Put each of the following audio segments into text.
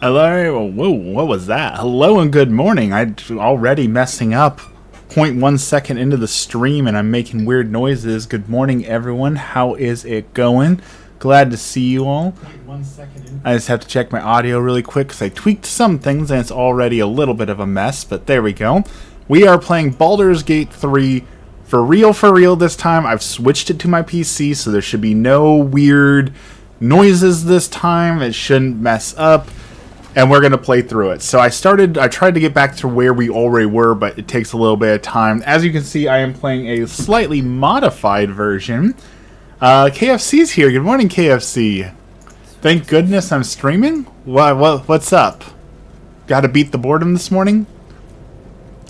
Hello, whoa, what was that? Hello and good morning. I'm already messing up. 0.1 second into the stream and I'm making weird noises. Good morning, everyone. How is it going? Glad to see you all. I just have to check my audio really quick because I tweaked some things and it's already a little bit of a mess, but there we go. We are playing Baldur's Gate 3 for real this time. I've switched it to my PC, so there should be no weird noises this time. It shouldn't mess up. And we're going to play through it. So I tried to get back to where we already were, but it takes a little bit of time. As you can see, I am playing a slightly modified version. KFC's here. Good morning, KFC. Thank goodness I'm streaming. What's up? Got to beat the boredom this morning?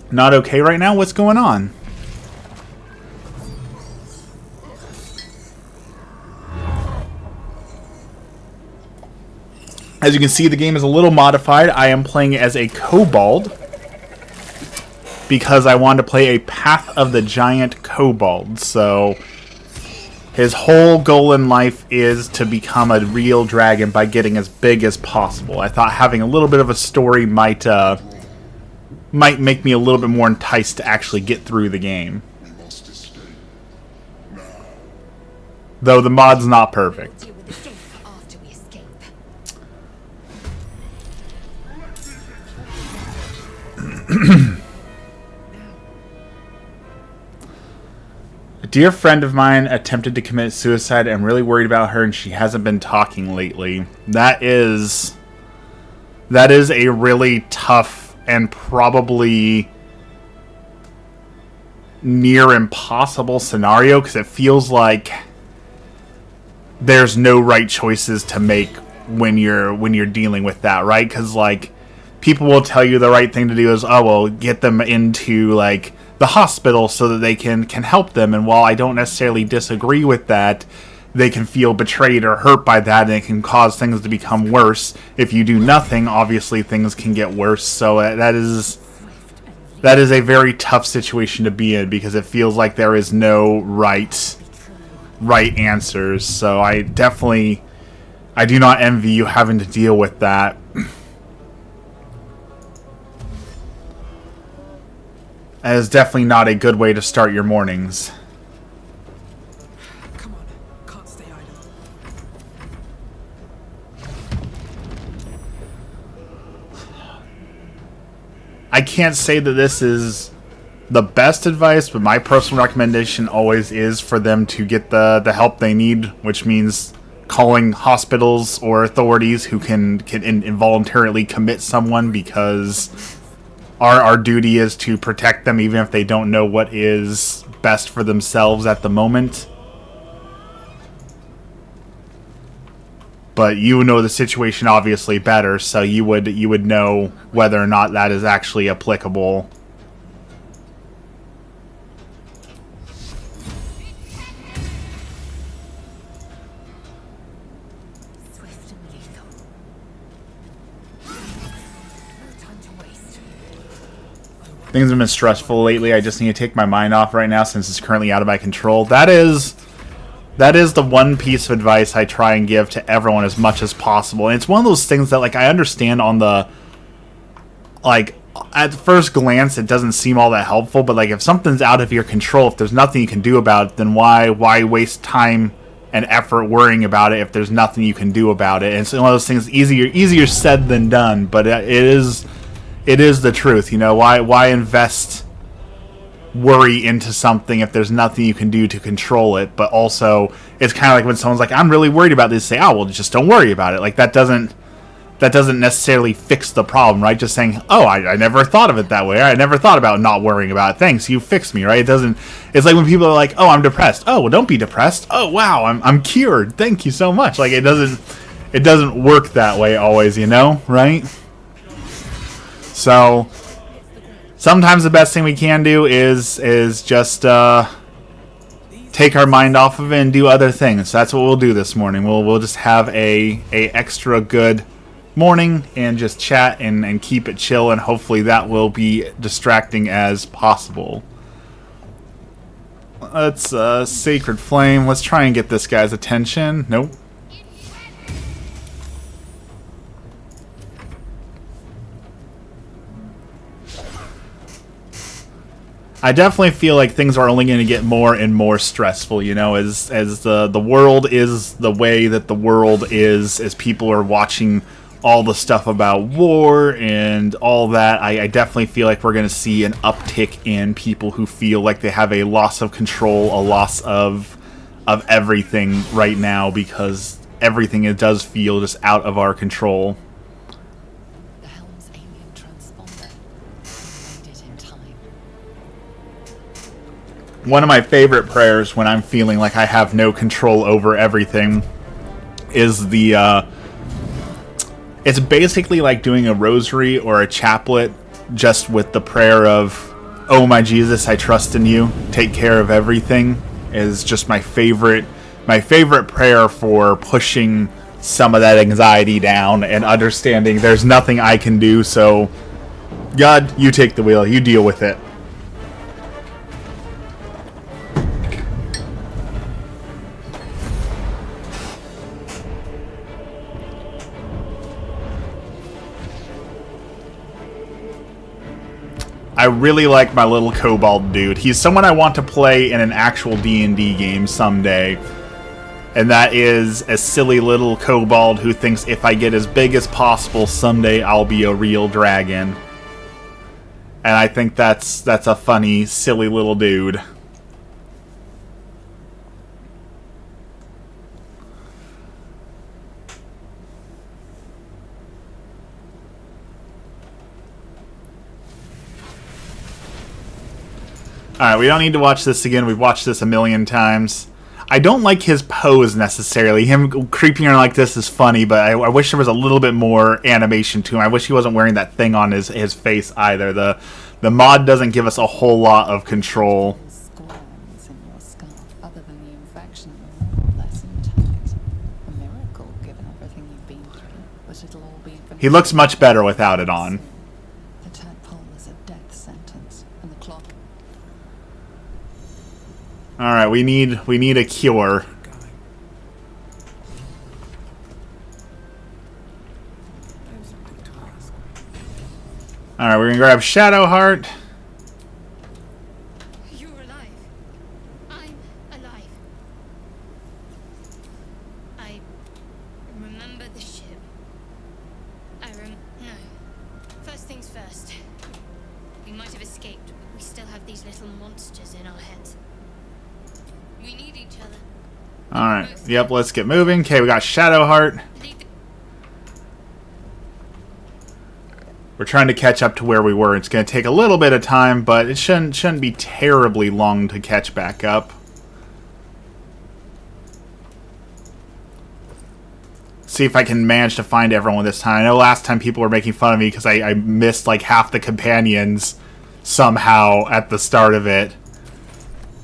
Not okay right now? What's going on? As you can see, the game is a little modified. I am playing as a kobold because I wanted to play a Path of the Giant kobold. So his whole goal in life is to become a real dragon by getting as big as possible. I thought having a little bit of a story might make me a little bit more enticed to actually get through the game. Though the mod's not perfect. A dear friend of mine attempted to commit suicide. I'm really worried about her and she hasn't been talking lately. That is a really tough and probably near impossible scenario because it feels like there's no right choices to make when you're dealing with that, right? Because like people will tell you the right thing to do is, oh, well, get them into, like, the hospital so that they can help them. And while I don't necessarily disagree with that, they can feel betrayed or hurt by that, and it can cause things to become worse. If you do nothing, obviously things can get worse. So that is a very tough situation to be in because it feels like there is no right answers. So I do not envy you having to deal with that. That is definitely not a good way to start your mornings. Come on, can't stay idle. I can't say that this is the best advice, but my personal recommendation always is for them to get the help they need, which means calling hospitals or authorities who can involuntarily commit someone, because our duty is to protect them even if they don't know what is best for themselves at the moment. But you know the situation obviously better, so you would know whether or not that is actually applicable. Things have been stressful lately. I just need to take my mind off right now since it's currently out of my control. That is the one piece of advice I try and give to everyone as much as possible. And it's one of those things that, like, I understand on the, like, at first glance it doesn't seem all that helpful, but like if something's out of your control, if there's nothing you can do about it, then why waste time and effort worrying about it if there's nothing you can do about it? And it's one of those things, easier said than done, but it is the truth, you know. Why invest worry into something if there's nothing you can do to control it? But also, it's kind of like when someone's like, I'm really worried about this, say, oh, well, just don't worry about it. Like, that doesn't necessarily fix the problem, right? Just saying, oh, I never thought of it that way. I never thought about not worrying about it. Thanks, you fixed me, right? It's like when people are like, oh, I'm depressed. Oh, well, don't be depressed. Oh, wow, I'm cured. Thank you so much. Like, it doesn't work that way always, you know, right? So sometimes the best thing we can do is just take our mind off of it and do other things. That's what we'll do this morning. We'll just have a extra good morning and just chat and keep it chill, and hopefully that will be distracting as possible. Let's Sacred Flame. Let's try and get this guy's attention. Nope. I definitely feel like things are only going to get more and more stressful, you know, as the world is the way that the world is, as people are watching all the stuff about war and all that. I definitely feel like we're going to see an uptick in people who feel like they have a loss of control, a loss of everything right now, because everything it does feel just out of our control. The helm's alien transponder. Made it in time. One of my favorite prayers when I'm feeling like I have no control over everything is the it's basically like doing a rosary or a chaplet, just with the prayer of, "Oh my Jesus, I trust in you, take care of everything," is just my favorite prayer for pushing some of that anxiety down and understanding there's nothing I can do, so God, you take the wheel, you deal with it. I really like my little kobold dude. He's someone I want to play in an actual D&D game someday. And that is a silly little kobold who thinks if I get as big as possible, someday I'll be a real dragon. And I think that's a funny, silly little dude. Alright, we don't need to watch this again. We've watched this a million times. I don't like his pose necessarily. Him creeping around like this is funny, but I wish there was a little bit more animation to him. I wish he wasn't wearing that thing on his face either. The mod doesn't give us a whole lot of control. Squirms in your skull, other than the infection, more or less intact. A miracle, given everything you've been through. But it'll all be for He looks much better without it on. The tadpole is a death sentence, and the clock. Alright, we need a cure. Going. That was a big task. Alright, we're gonna grab Shadowheart. You're alive. I'm alive. I remember the ship. No. First things first. We might have escaped, but we still have these little monsters in our heads. We need each other. Alright, yep, let's get moving. Okay, we got Shadowheart. Lead the- We're trying to catch up to where we were. It's going to take a little bit of time, but it shouldn't be terribly long to catch back up. See if I can manage to find everyone this time. I know last time people were making fun of me because I missed like half the companions somehow at the start of it.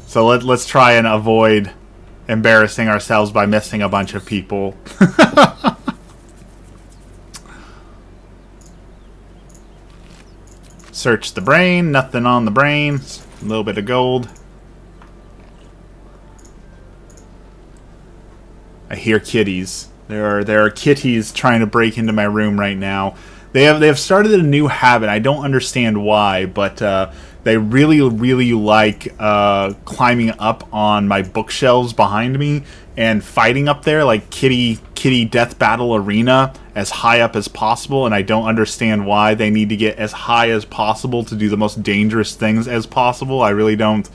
So let's try and avoid embarrassing ourselves by missing a bunch of people. Search the brain. Nothing on the brain. A little bit of gold. I hear kitties. There are kitties trying to break into my room right now. They have started a new habit. I don't understand why, but they really like climbing up on my bookshelves behind me and fighting up there like kitty death battle arena as high up as possible. And I don't understand why they need to get as high as possible to do the most dangerous things as possible. I really don't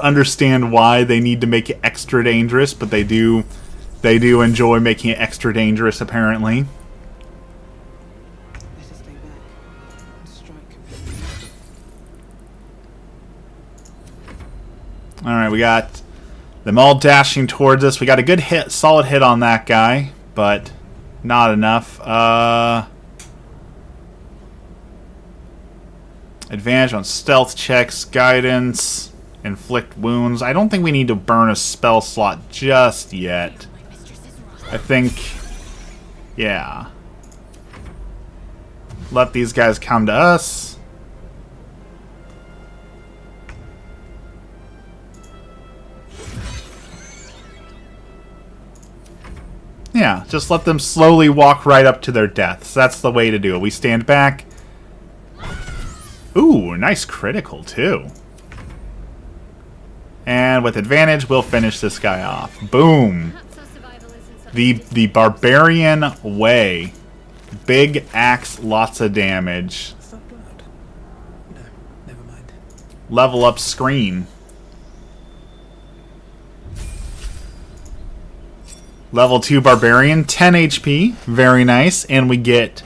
understand why they need to make it extra dangerous, but they do enjoy making it extra dangerous apparently. Better stay back. The strike could be Alright, we got them all dashing towards us. We got a good hit, solid hit on that guy, but not enough. Advantage on stealth checks, guidance, inflict wounds. I don't think we need to burn a spell slot just yet. My mistress is wrath. I think, yeah. Let these guys come to us. Yeah, just let them slowly walk right up to their deaths. That's the way to do it. We stand back. Ooh, nice critical, too. And with advantage, we'll finish this guy off. Boom. Perhaps our survival isn't such a The barbarian way. Big axe, lots of damage. Stop loud. No, never mind. Level up screen. Level 2 barbarian, 10 HP. Very nice. And we get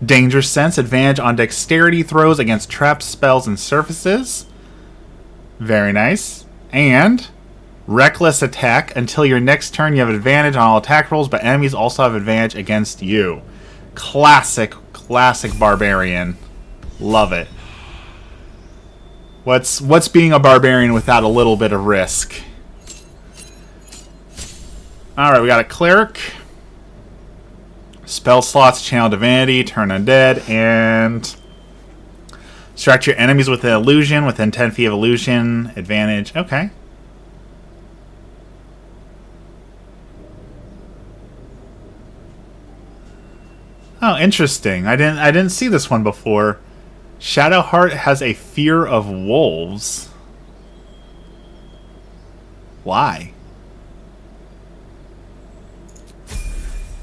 danger sense, advantage on dexterity throws against traps, spells, and surfaces. Very nice. And reckless attack. Until your next turn, you have advantage on all attack rolls, but enemies also have advantage against you. Classic barbarian. Love it. What's being a barbarian without a little bit of risk? Alright, we got a cleric. Spell slots, channel divinity, turn undead, and distract your enemies with an illusion within 10 feet of illusion. Advantage. Okay. Oh, interesting. I didn't see this one before. Shadowheart has a fear of wolves. Why?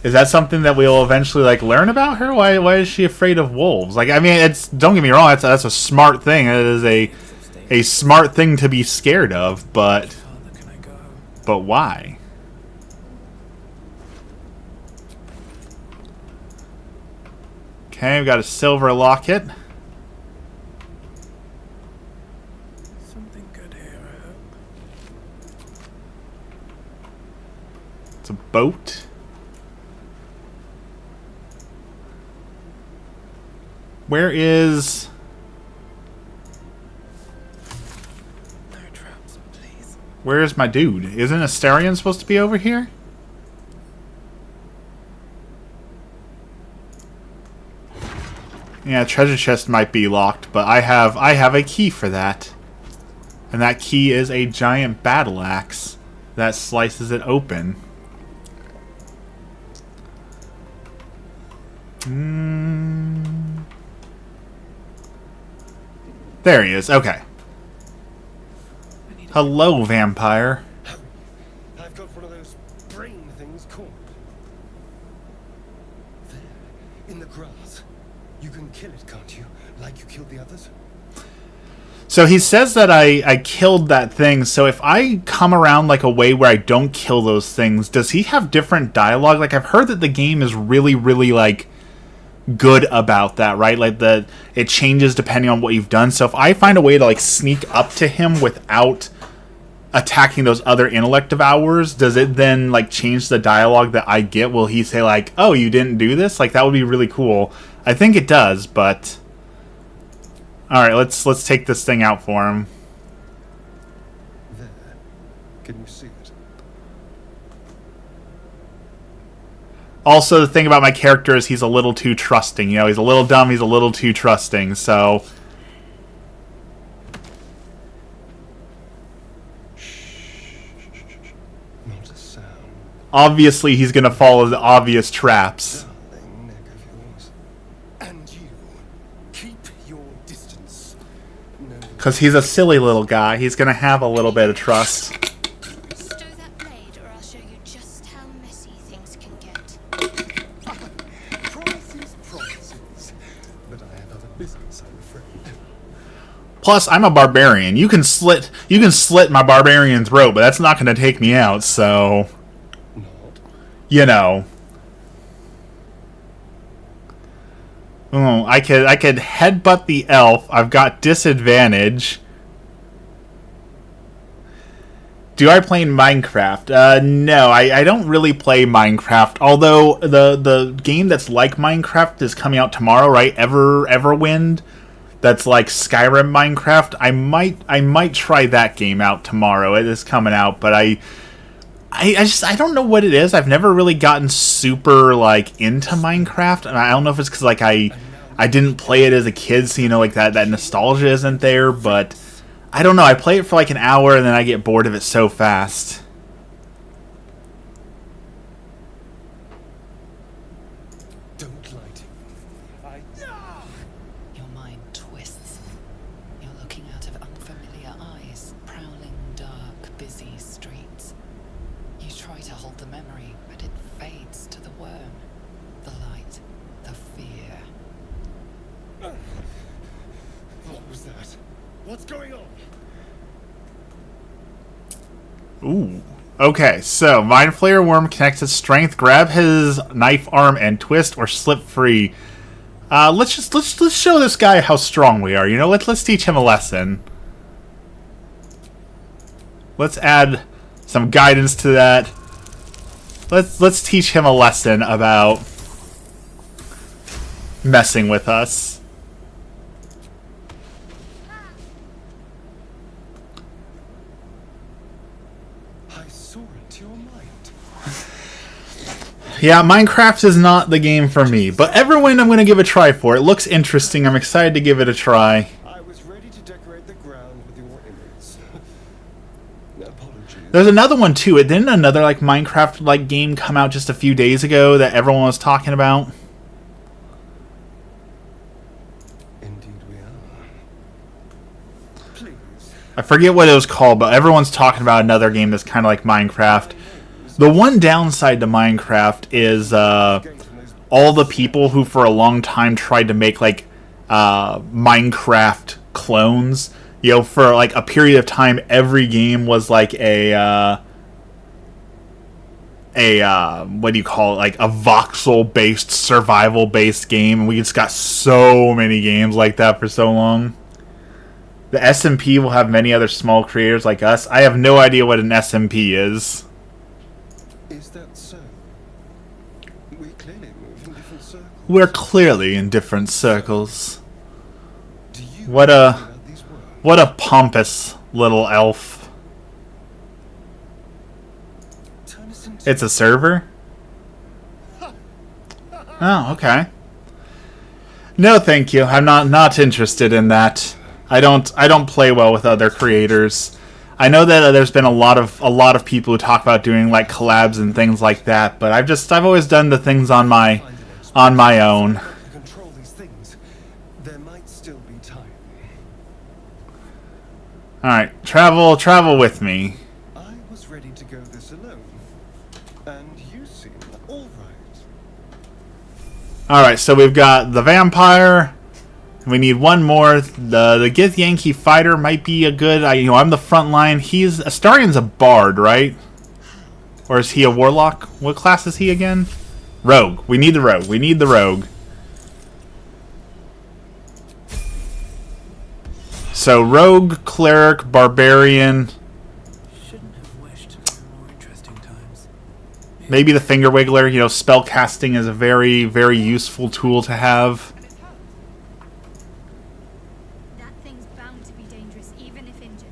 Is that something that we'll eventually like learn about her? Why is she afraid of wolves? Like, I mean, it's, don't get me wrong, that's a smart thing. It is a smart thing to be scared of, but Father, can I go? but why? Okay, we've got a silver locket. Something good here, I hope. It's a boat. Where is... No traps, please. Where's my dude? Isn't Astarion supposed to be over here? Yeah, treasure chest might be locked, but I have a key for that. And that key is a giant battle axe that slices it open. There he is. Okay. Hello, vampire. I've got one of those brain things called. There, in the grass. You can kill it, can't you? Like you killed the others? So he says that I killed that thing, so if I come around like a way where I don't kill those things, does he have different dialogue? Like, I've heard that the game is really, really, like, good about that, right? Like, it changes depending on what you've done. So if I find a way to, like, sneak up to him without attacking those other intellect devourers, does it then, like, change the dialogue that I get? Will he say, like, oh, you didn't do this? Like, that would be really cool. I think it does, but... Alright, let's take this thing out for him. There. Can you see it? Also, the thing about my character is he's a little too trusting. You know, he's a little dumb, he's a little too trusting, so... Not a sound. Obviously, he's gonna follow the obvious traps. Darling neck of yours. And you. Keep your distance. No. Because he's a silly little guy. He's gonna have a little bit of trust. Stow that blade, or I'll show you just how messy things can get. Promises, promises. But I have other business, I'm afraid. Plus, I'm a barbarian. You can slit my barbarian throat, but that's not gonna take me out, so... Not. You know. Oh, I could headbutt the elf. I've got disadvantage. Do I play Minecraft? No, I don't really play Minecraft. Although the game that's like Minecraft is coming out tomorrow, right? Everwind. That's like Skyrim Minecraft. I might try that game out tomorrow. It is coming out, but I don't know what it is. I've never really gotten super like into Minecraft, and I don't know if it's because like I didn't play it as a kid, so you know, like that nostalgia isn't there. But I don't know. I play it for like an hour, and then I get bored of it so fast. Don't lie to me. Your mind twists. You're looking out of unfamiliar eyes, prowling dark. What's going on? Ooh. Okay, so Mind Flayer Worm connects his strength, grab his knife arm, and twist or slip free. Let's show this guy how strong we are. You know, let's teach him a lesson. Let's add some guidance to that. Let's teach him a lesson about messing with us. I saw into your mind. Yeah, Minecraft is not the game for me, but Everwind I'm going to give a try for. It looks interesting. I'm excited to give it a try. I was ready to decorate the ground with your image. Apologies. There's another one too. Didn't another like Minecraft like game come out just a few days ago that everyone was talking about? Indeed we are. Please. I forget what it was called, but everyone's talking about another game that's kind of like Minecraft. The one downside to Minecraft is all the people who for a long time tried to make like Minecraft clones. You know, for like a period of time, every game was like a what do you call it? Like a voxel-based, survival-based game, and we just got so many games like that for so long. The SMP will have many other small creators like us. I have no idea what an SMP is. Is that so? We clearly move in different circles. We're clearly in different circles. Do you What know a about these words? what a pompous little elf. Turn us into It's a server? Oh, okay. No, thank you. I'm not interested in that. I don't play well with other creators. I know that there's been a lot of people who talk about doing like collabs and things like that, but I've always done the things on my own. to control these things. There might still be time. All right, travel with me. I was ready to go this alone, and you seem all right. All right, so we've got the vampire. We need one more. The Gith Yankee fighter might be a good. I'm the front line. Astarion's a bard, right? Or is he a warlock? What class is he again? Rogue. We need the rogue. We need the rogue. So rogue, cleric, barbarian. Shouldn't have wished for more interesting times. Maybe the finger wiggler. You know, spell casting is a very, very useful tool to have. That thing's bound to be dangerous, even if injured.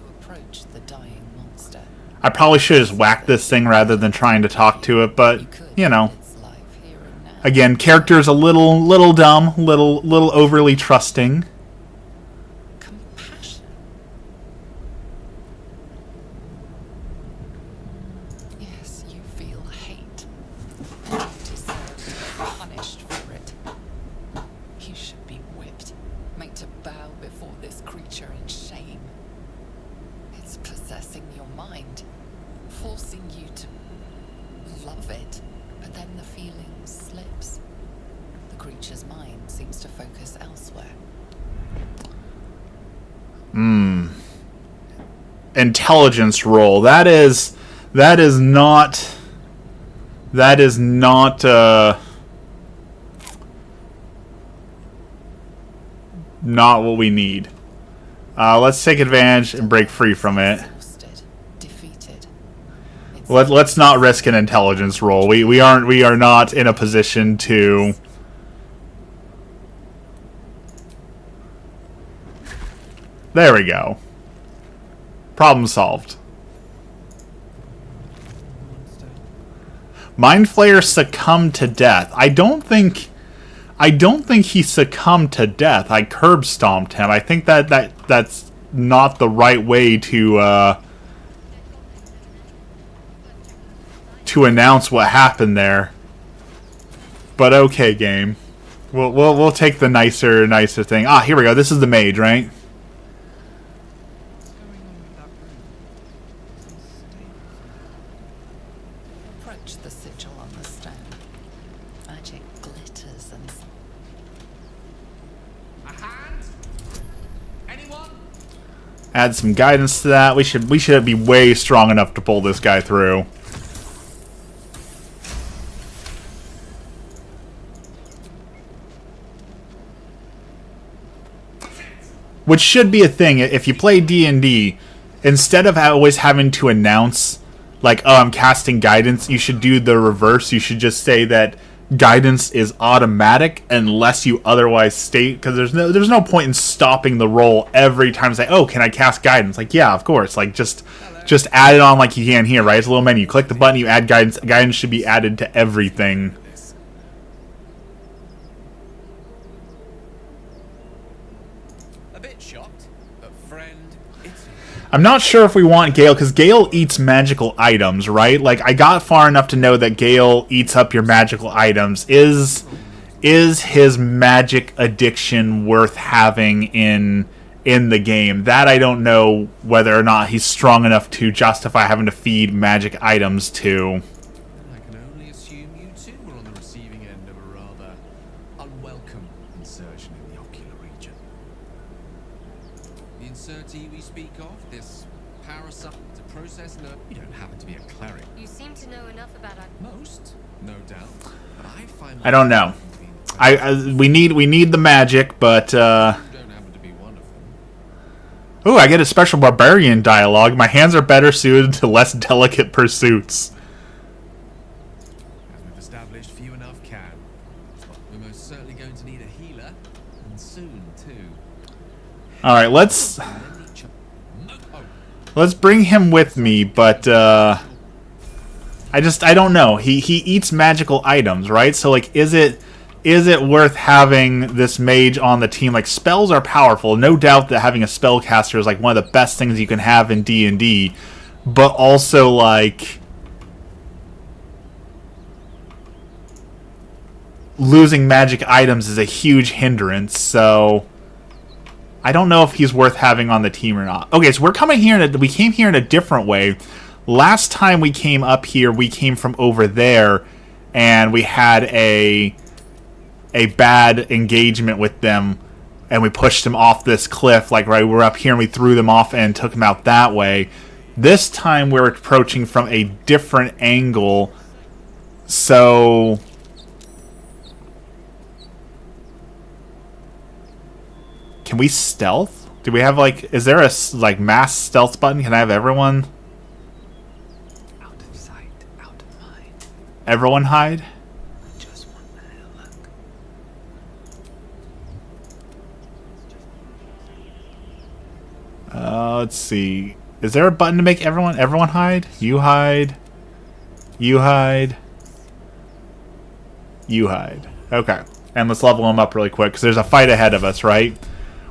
You approach the dying monster. I probably should just whack this thing rather than trying to talk to it, but you know. Its life here and now. Again, character's a little dumb, little overly trusting. Compassion. Yes, you feel hate. You deserve to be punished for it. You should be whipped, made to bow before this creature in shame. It's possessing your mind, forcing you to love it, but then the feeling slips. The creature's mind seems to focus elsewhere. Intelligence roll. That is not not what we need. Let's take advantage and break free from it. Exhausted, defeated. It's Let's not risk an intelligence roll. We are not in a position to. There we go. Problem solved. Monster. Mind Flayer succumbed to death. I don't think he succumbed to death. I curb stomped him. I think that's not the right way to announce what happened there. But okay, game. We'll take the nicer thing. Ah, here we go. This is the mage, right? What's going on with that room? Some stains. approach the sigil on the stone. Magic glitters and A hand? Anyone? Add some guidance to that. We should be way strong enough to pull this guy through. Which should be a thing if you play D&D. Instead of always having to announce, like, oh, I'm casting guidance, you should do the reverse. You should just say that guidance is automatic unless you otherwise state, because there's no point in stopping the roll every time to say, oh, can I cast guidance? Like, yeah, of course. Like, just add it on like you can here, right? It's a little menu. You click the button, you add guidance. Guidance should be added to everything. A bit shocked, but friend, it's... I'm not sure if we want Gale, because Gale eats magical items, right? Like, I got far enough to know that Gale eats up your magical items. Is his magic addiction worth having in the game? That I don't know whether or not he's strong enough to justify having to feed magic items to. I can only assume you two were on the receiving end of a rather unwelcome insertion in the ocular region. The insertee we speak of, this parasite to process nerve, you don't happen to be a cleric. You seem to know enough about our... Most, no doubt. But I find I don't know. We need the magic, but you don't happen to be one of them. ooh, I get a special barbarian dialogue. My hands are better suited to less delicate pursuits. As we've established, few enough can. But we're most certainly going to need a healer, and soon too. All right, let's Oh, bring him with me, but I don't know. He eats magical items, right? So like, is it worth having this mage on the team? Like, spells are powerful. No doubt that having a spellcaster is like one of the best things you can have in D&D, but also like losing magic items is a huge hindrance. So I don't know if he's worth having on the team or not. Okay, so we came here in a different way. Last time we came up here, we came from over there, and we had a bad engagement with them, and we pushed them off this cliff. Like, right, we're up here, and we threw them off and took them out that way. This time, we're approaching from a different angle, so... Can we stealth? Do we have, like... Is there a, like, mass stealth button? Can I have everyone... Out of sight, out of mind. Everyone hide? Just one little look. Let's see. Is there a button to make everyone hide? You hide. You hide. You hide. Okay. And let's level them up really quick, because there's a fight ahead of us, right?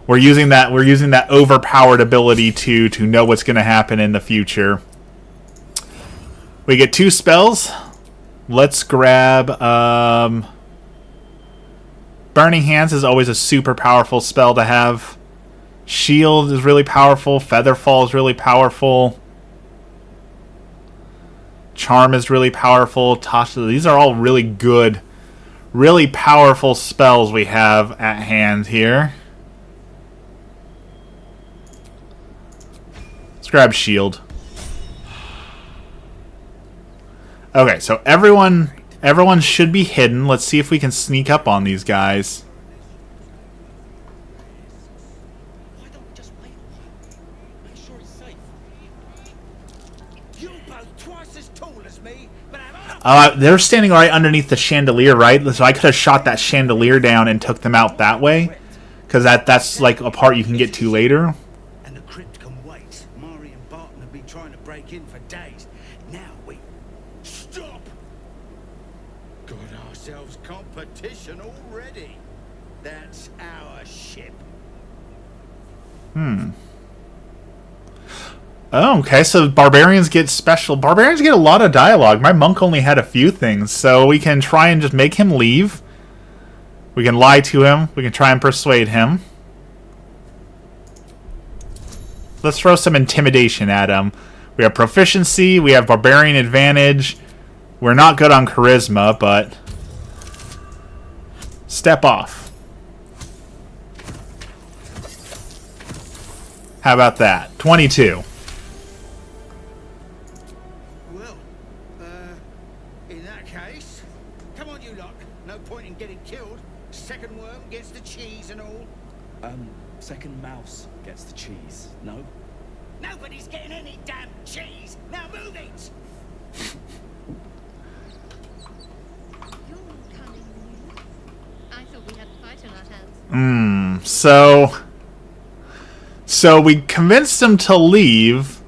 We're using that overpowered ability to know what's going to happen in the future. We get 2 spells. Let's grab Burning Hands is always a super powerful spell to have. Shield is really powerful. Featherfall is really powerful. Charm is really powerful. Tasha, these are all really good, really powerful spells we have at hand here. Let's grab Shield. Okay, so everyone should be hidden. Let's see if we can sneak up on these guys. Why don't we just wait a while? Make sure he's safe. You both twice as tall as me, but They're standing right underneath the chandelier, right? So I could have shot that chandelier down and took them out that way, because that's like a part you can get to later. And the crypt can wait. Mari and Barton have been trying to break in for days. Now we... Stop! got ourselves competition already. That's our ship. Oh, okay, so barbarians get special. Barbarians get a lot of dialogue. My monk only had a few things, so we can try and just make him leave. We can lie to him. We can try and persuade him. Let's throw some intimidation at him. We have proficiency. We have barbarian advantage. We're not good on charisma, but... Step off. How about that? 22. Well, in that case, come on, you lot. No point in getting killed. Second worm gets the cheese and all. Second mouse gets the cheese, no? Nobody's getting any damn cheese. Now move it. You're cunning. I thought we had a fight on our hands. So we convinced them to leave,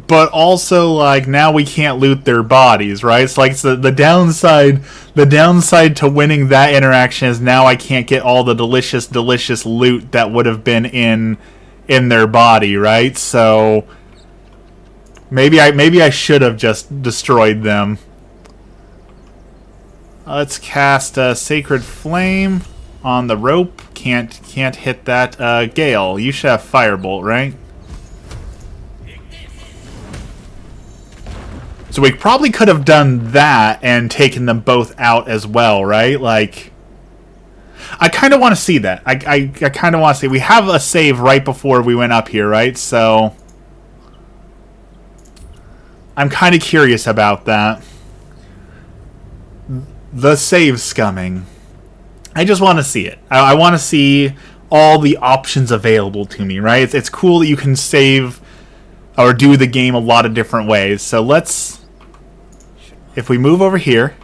but also like now we can't loot their bodies, right? It's like the downside. The downside to winning that interaction is now I can't get all the delicious loot that would have been in their body, right? So maybe I should have just destroyed them. Let's cast a Sacred Flame on the rope. Can't hit that. Gale, you should have Firebolt, right? So we probably could have done that and taken them both out as well, right? Like, I kind of want to see that. I kind of want to see. We have a save right before we went up here, right? So I'm kind of curious about that. The save scumming. I just want to see it. I want to see all the options available to me, right? It's cool that you can save or do the game a lot of different ways. So let's... If we move over here,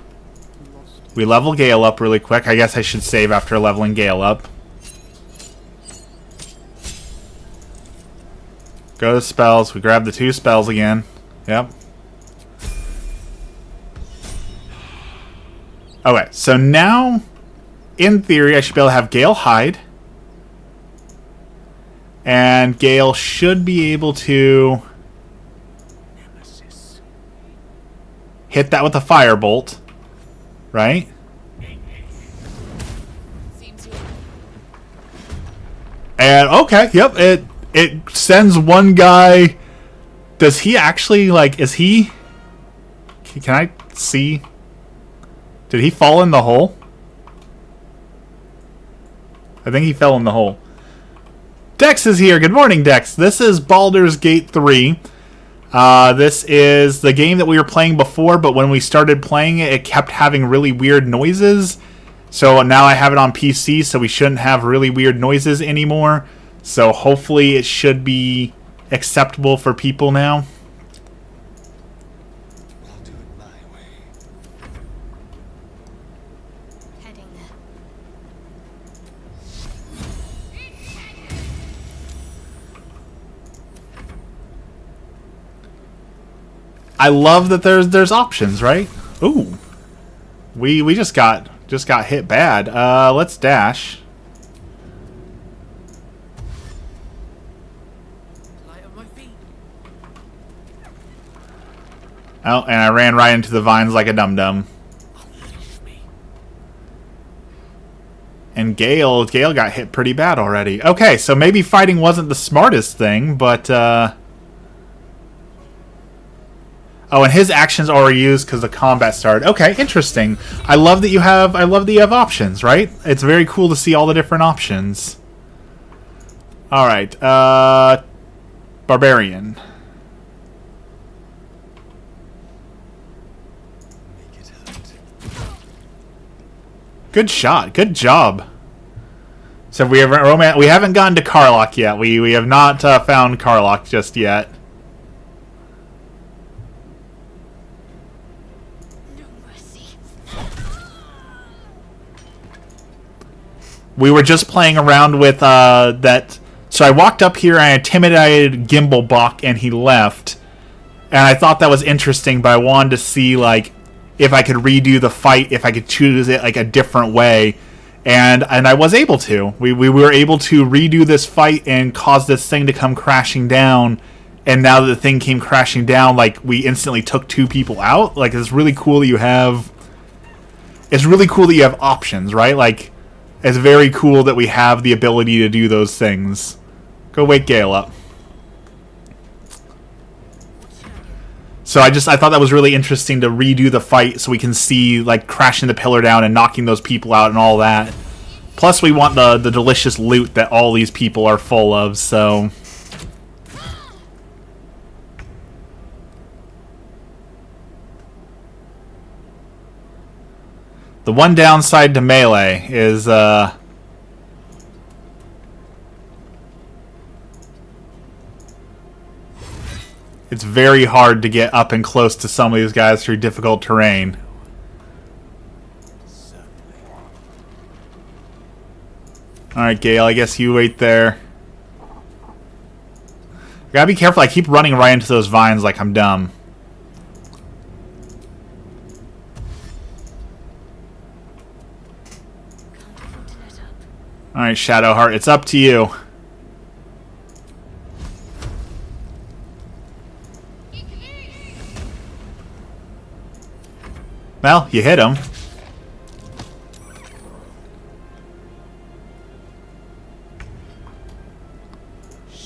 we level Gale up really quick. I guess I should save after leveling Gale up. Go to spells. We grab the 2 spells again. Yep. Okay, so now, in theory, I should be able to have Gale hide. And Gale should be able to hit that with a firebolt, right? And okay, yep, it sends one guy. Does he actually like? Is he? Can I see? Did he fall in the hole? I think he fell in the hole. Dex is here. Good morning, Dex. This is Baldur's Gate 3. This is the game that we were playing before, but when we started playing it, it kept having really weird noises. So now I have it on PC, so we shouldn't have really weird noises anymore. So hopefully it should be acceptable for people now. I'll do it my way. Heading there. I love that there's options, right? Ooh, we just got hit bad. Let's dash. Light on my feet. Oh, and I ran right into the vines like a dum-dum. And Gale got hit pretty bad already. Okay, so maybe fighting wasn't the smartest thing, but oh, and his actions are used because the combat started. Okay, interesting. I love that you have options, right? It's very cool to see all the different options. All right, Barbarian. Make it hurt. Good shot. Good job. So we haven't gotten to Karlach yet. We have not found Karlach just yet. No mercy. We were just playing around with that. So I walked up here and I intimidated Gimblebach and he left. And I thought that was interesting, but I wanted to see like if I could redo the fight, if I could choose it like a different way. And I was able to. We were able to redo this fight and cause this thing to come crashing down. And now that the thing came crashing down, like we instantly took 2 people out. Like it's really cool that you have. It's really cool that you have options, right? Like it's very cool that we have the ability to do those things. Go wake Gale up. So I thought that was really interesting to redo the fight so we can see like crashing the pillar down and knocking those people out and all that. Plus we want the delicious loot that all these people are full of, so The one downside to melee is it's very hard to get up and close to some of these guys through difficult terrain. Alright, Gale, I guess you wait there. Gotta be careful, I keep running right into those vines like I'm dumb. Alright, Shadowheart, it's up to you. Well, you hit him.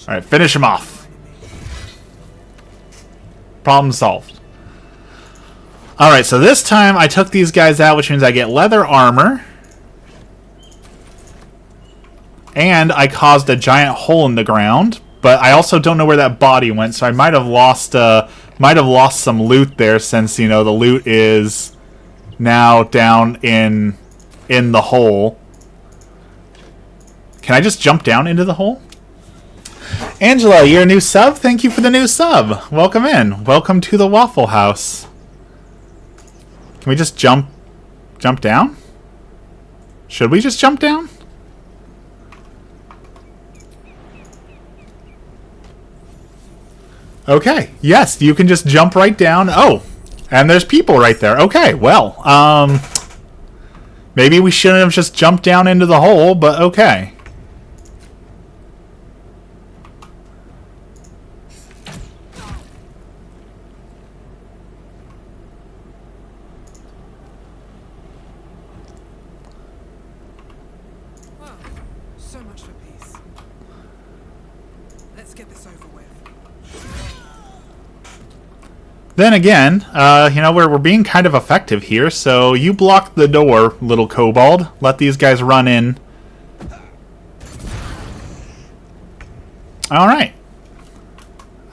Alright, finish him off. Problem solved. Alright, so this time I took these guys out, which means I get leather armor. And I caused a giant hole in the ground. But I also don't know where that body went, so I might have lost some loot there, since, you know, the loot is now down in the hole. Can I just jump down into the hole? Angela, you're a new sub? Thank you for the new sub. Welcome in. Welcome to the Waffle House. Can we just jump down? Should we just jump down? Okay. Yes, you can just jump right down. Oh, and there's people right there. Okay, well, maybe we shouldn't have just jumped down into the hole, but okay. Well, so much for peace. Let's get this over with. Then again, you know, we're being kind of effective here, so you block the door, little kobold. Let these guys run in. Alright.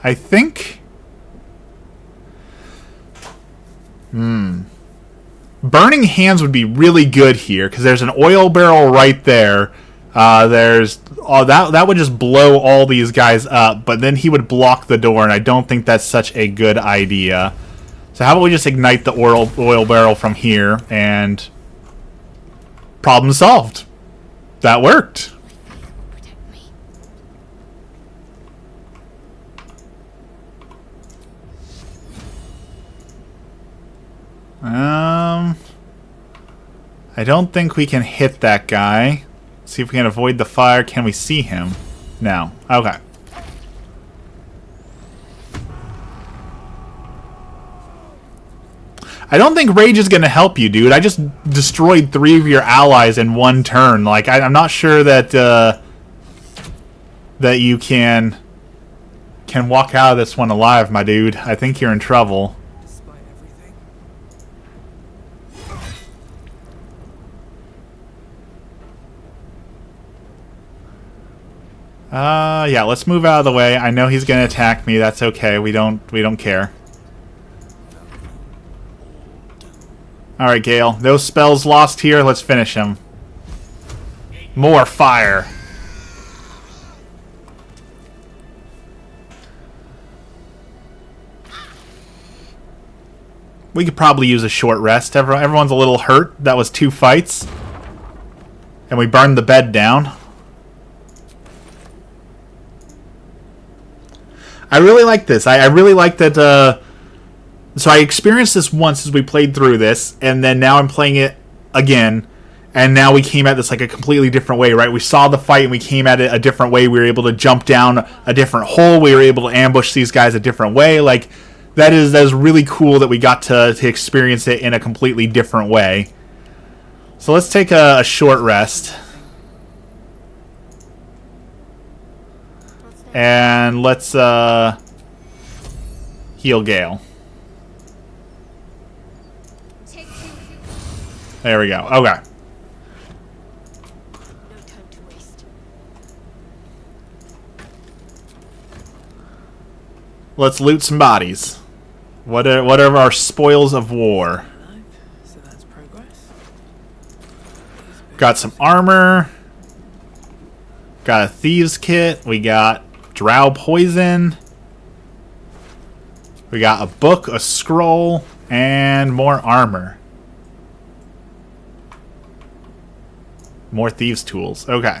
I think... Burning hands would be really good here, because there's an oil barrel right there. That would just blow all these guys up, but then he would block the door, and I don't think that's such a good idea. So how about we just ignite the oil barrel from here, and problem solved. That worked. Protect me. I don't think we can hit that guy. See if we can avoid the fire. Can we see him? No. Okay. I don't think rage is going to help you, dude. I just destroyed 3 of your allies in one turn. Like, I'm not sure that that you can walk out of this one alive, my dude. I think you're in trouble. Despite everything. Yeah, let's move out of the way. I know he's going to attack me. That's okay. We don't care. Alright, Gale. No spells lost here. Let's finish him. More fire. We could probably use a short rest. Everyone's a little hurt. That was 2 fights. And we burned the bed down. I really like this. I really like that... So I experienced this once as we played through this, and then now I'm playing it again, and now we came at this like a completely different way, right? We saw the fight and we came at it a different way. We were able to jump down a different hole. We were able to ambush these guys a different way. Like, that is really cool that we got to experience it in a completely different way. So let's take a short rest. And let's heal Gale. There we go. Okay. No time to waste. Let's loot some bodies. What are our spoils of war? So that's progress. Got some armor. Got a thieves kit. We got drow poison. We got a book, a scroll, and more armor. More thieves tools. Okay.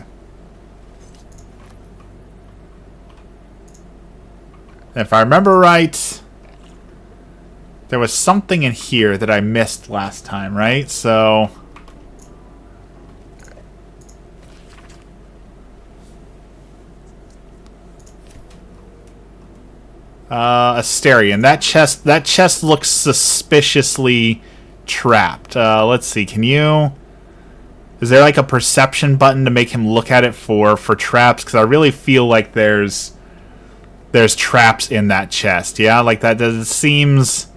If I remember right, there was something in here that I missed last time, right? So Asterion. That chest looks suspiciously trapped. Let's see. Is there like a perception button to make him look at it for traps? Because I really feel like there's traps in that chest. Yeah, like that seems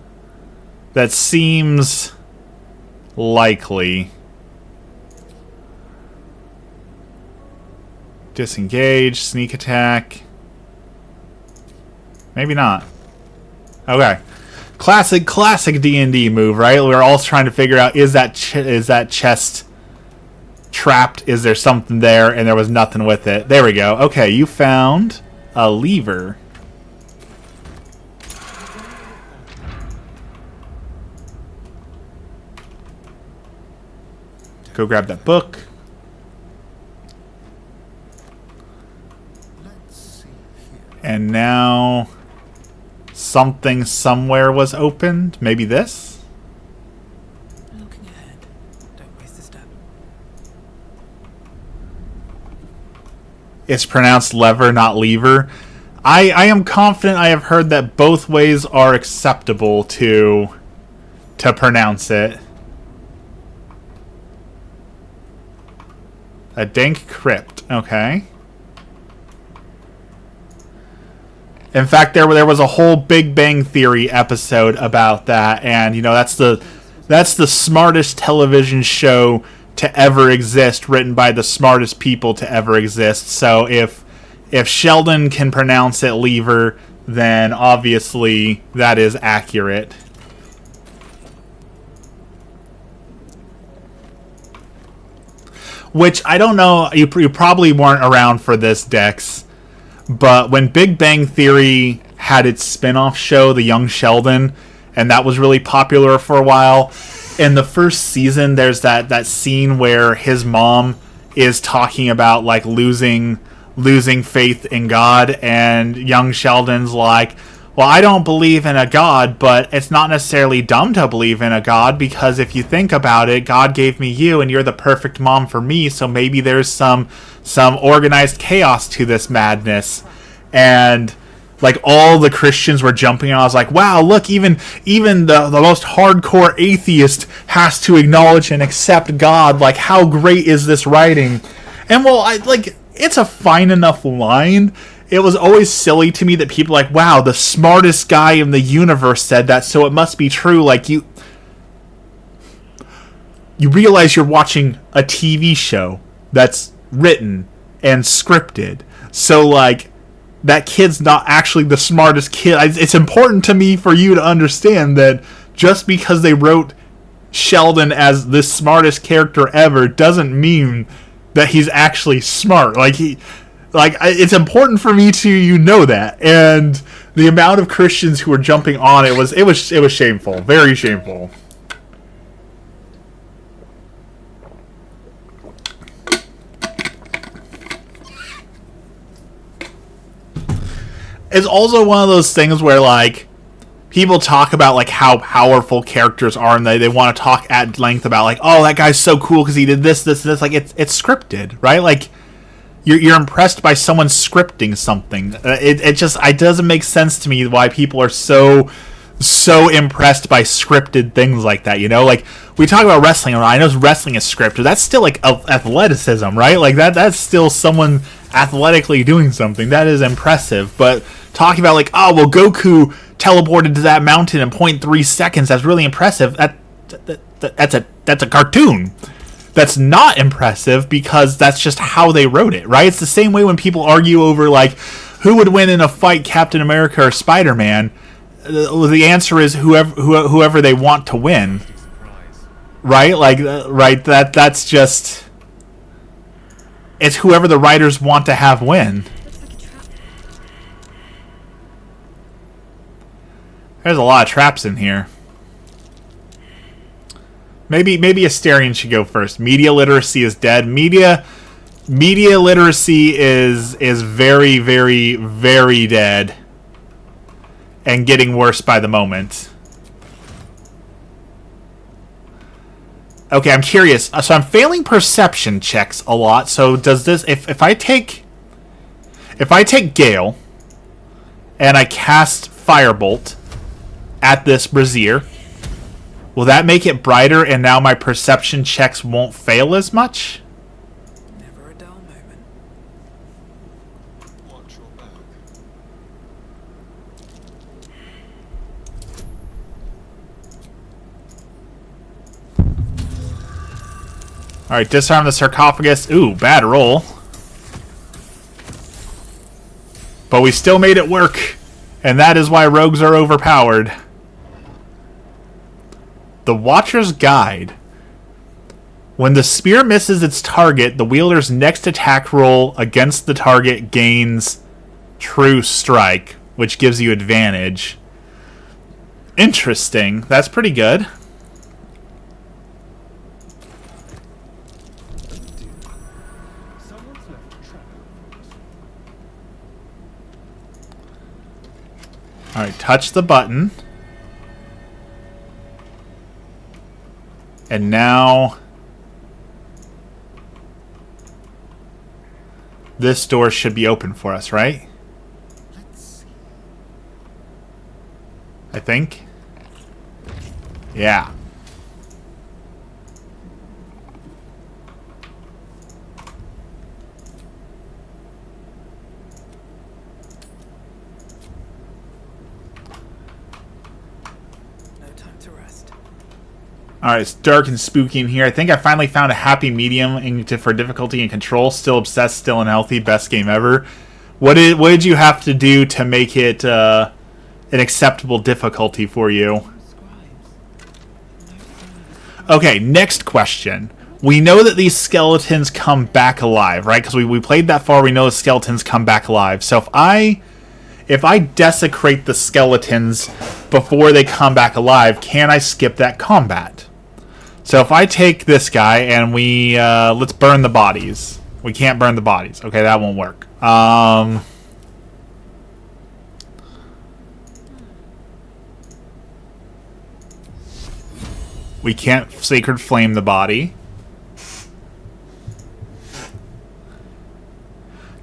likely. Disengage, sneak attack. Maybe not. Okay. Classic D&D move, right? We're all trying to figure out, is that chest trapped? Is there something there? And there was nothing with it. There we go. Okay, you found a lever. Go grab that book. And now something somewhere was opened. Maybe this? Looking ahead. Don't waste a step. It's pronounced lever, not lever. I am confident I have heard that both ways are acceptable to pronounce it. A dank crypt. Okay. In fact, there was a whole Big Bang Theory episode about that, and you know that's the smartest television show to ever exist, written by the smartest people to ever exist. So if Sheldon can pronounce it lever, then obviously that is accurate. Which I don't know. You probably weren't around for this, Dex. But when Big Bang Theory had its spin-off show, The Young Sheldon, and that was really popular for a while, in the first season, there's that scene where his mom is talking about like losing faith in God, and young Sheldon's like, well, I don't believe in a God, but it's not necessarily dumb to believe in a God, because if you think about it, God gave me you, and you're the perfect mom for me, so maybe there's some organized chaos to this madness. And like all the Christians were jumping on. I was like, wow, look, even the most hardcore atheist has to acknowledge and accept God. Like, how great is this writing? And well, it's a fine enough line. It was always silly to me that people like, wow, the smartest guy in the universe said that, so it must be true. Like, you realize you're watching a TV show that's written and scripted. So, like, that kid's not actually the smartest kid. It's important to me for you to understand that just because they wrote Sheldon as the smartest character ever doesn't mean that he's actually smart. It's important for me to know that. And the amount of Christians who were jumping on it was shameful, very shameful. It's also one of those things where, like, people talk about, like, how powerful characters are, and they want to talk at length about, like, oh, that guy's so cool because he did this. Like, it's scripted, right? Like, you're impressed by someone scripting something. It doesn't make sense to me why people are so impressed by scripted things like that, you know? Like, we talk about wrestling, I know wrestling is scripted. That's still, like, athleticism, right? Like, that's still someone athletically doing something. That is impressive. But talking about, like, oh, well, Goku teleported to that mountain in 0.3 seconds, that's really impressive. That's a cartoon. That's not impressive because that's just how they wrote it, right? It's the same way when people argue over, like, who would win in a fight, Captain America or Spider-Man. The answer is whoever they want to win, right? Like, right? That's just It's whoever the writers want to have win. Looks like a trap. There's a lot of traps in here. Maybe Asterion should go first. Media literacy is dead. Media literacy is very, very, very dead. And getting worse by the moment. Okay, I'm curious. So I'm failing perception checks a lot. So does this if I take Gale and I cast Firebolt at this brazier, will that make it brighter and now my perception checks won't fail as much? Never a dull moment. Watch your back. Alright, disarm the sarcophagus. Ooh, bad roll. But we still made it work. And that is why rogues are overpowered. The Watcher's Guide. When the spear misses its target, the wielder's next attack roll against the target gains True Strike, which gives you advantage. Interesting. That's pretty good. Someone's left a trap for us. Alright, touch the button. And now this door should be open for us, right? Let's see. I think. Yeah. No time to rest. Alright, it's dark and spooky in here. I think I finally found a happy medium for difficulty and control. Still obsessed, still unhealthy. Best game ever. What did you have to do to make it an acceptable difficulty for you? Okay, next question. We know that these skeletons come back alive, right? Because we played that far, we know the skeletons come back alive. So if I desecrate the skeletons before they come back alive, can I skip that combat? So if I take this guy and we let's burn the bodies. We can't burn the bodies. Okay, that won't work. We can't Sacred Flame the body.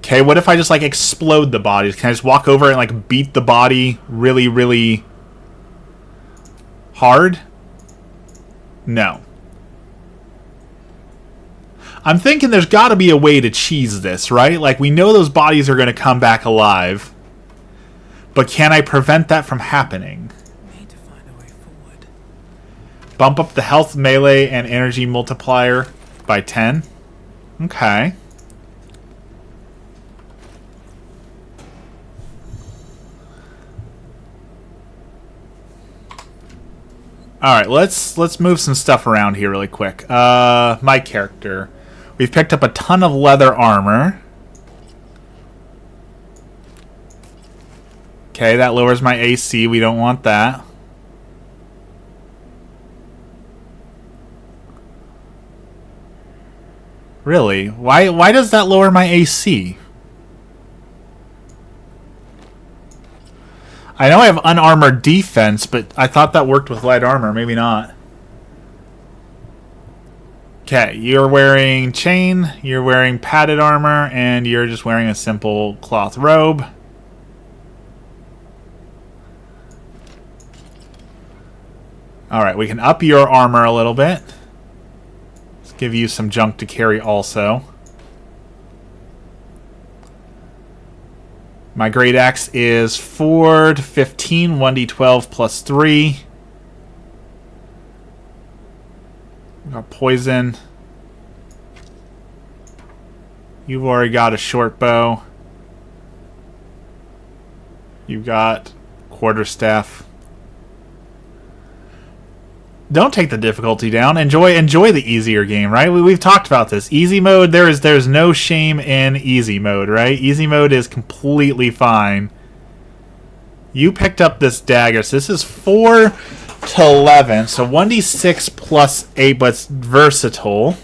Okay, what if I just like explode the bodies? Can I just walk over and like beat the body really, really hard? No. I'm thinking there's got to be a way to cheese this, right? Like, we know those bodies are going to come back alive. But can I prevent that from happening? Need to find a way forward. Bump up the health, melee, and energy multiplier by 10. Okay. Alright, let's move some stuff around here really quick. My character. We've picked up a ton of leather armor. Okay, that lowers my AC. We don't want that. Really? Why does that lower my AC? I know I have unarmored defense, but I thought that worked with light armor. Maybe not. Okay, you're wearing chain, you're wearing padded armor, and you're just wearing a simple cloth robe. Alright, we can up your armor a little bit. Let's give you some junk to carry also. My great axe is 4 to 15, 1d12 plus 3. We got poison. You've already got a short bow. You've got quarterstaff. Don't take the difficulty down. Enjoy the easier game, right? We've talked about this. Easy mode, there's no shame in easy mode, right? Easy mode is completely fine. You picked up this dagger, so this is 4 to 11, so 1d6 plus 8, but it's versatile.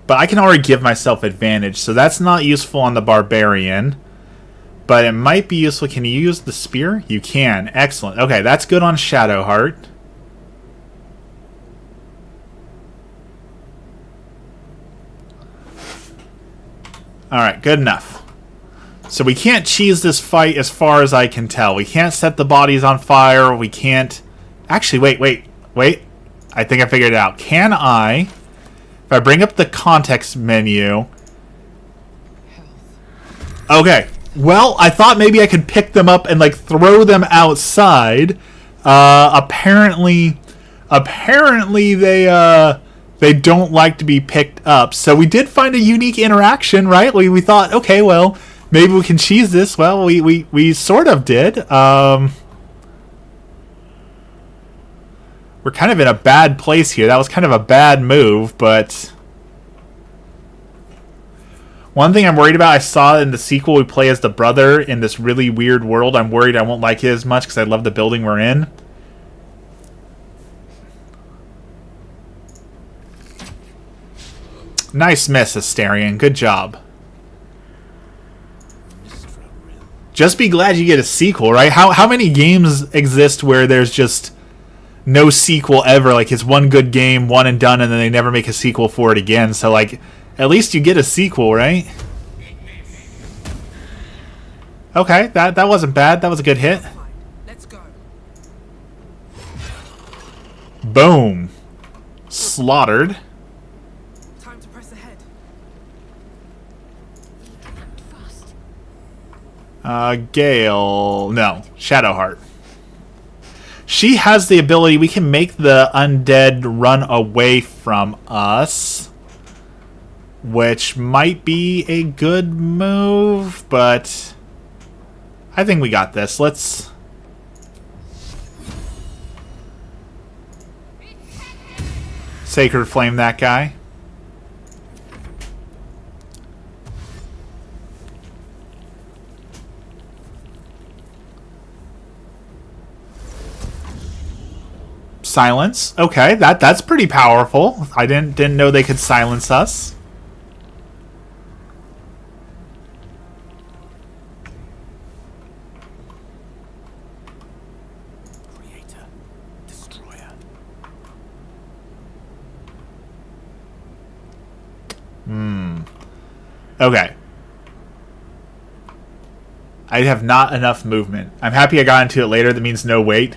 But I can already give myself advantage, so that's not useful on the barbarian. But it might be useful. Can you use the spear? You can. Excellent. Okay, that's good on Shadowheart. Alright, good enough. So we can't cheese this fight as far as I can tell. We can't set the bodies on fire. We can't... Actually, wait. I think I figured it out. Can I... If I bring up the context menu... Okay. Well, I thought maybe I could pick them up and, like, throw them outside. Apparently they don't like to be picked up. So we did find a unique interaction, right? We thought, okay, well, maybe we can cheese this. Well, we sort of did. We're kind of in a bad place here. That was kind of a bad move, but... One thing I'm worried about, I saw in the sequel we play as the brother in this really weird world. I'm worried I won't like it as much because I love the building we're in. Nice miss, Asterion. Good job. Just be glad you get a sequel, right? How many games exist where there's just no sequel ever? Like, it's one good game, one and done, and then they never make a sequel for it again. So, like... At least you get a sequel, right? Okay, that wasn't bad. That was a good hit. Let's go. Boom. Slaughtered. Time to press ahead. Gale... No. Shadowheart. She has the ability... We can make the undead run away from us. Which might be a good move, but I think we got this. Let's... Sacred Flame that guy. Silence. Okay, that's pretty powerful. I didn't know they could silence us. Okay. I have not enough movement. I'm happy I got into it later. That means no wait.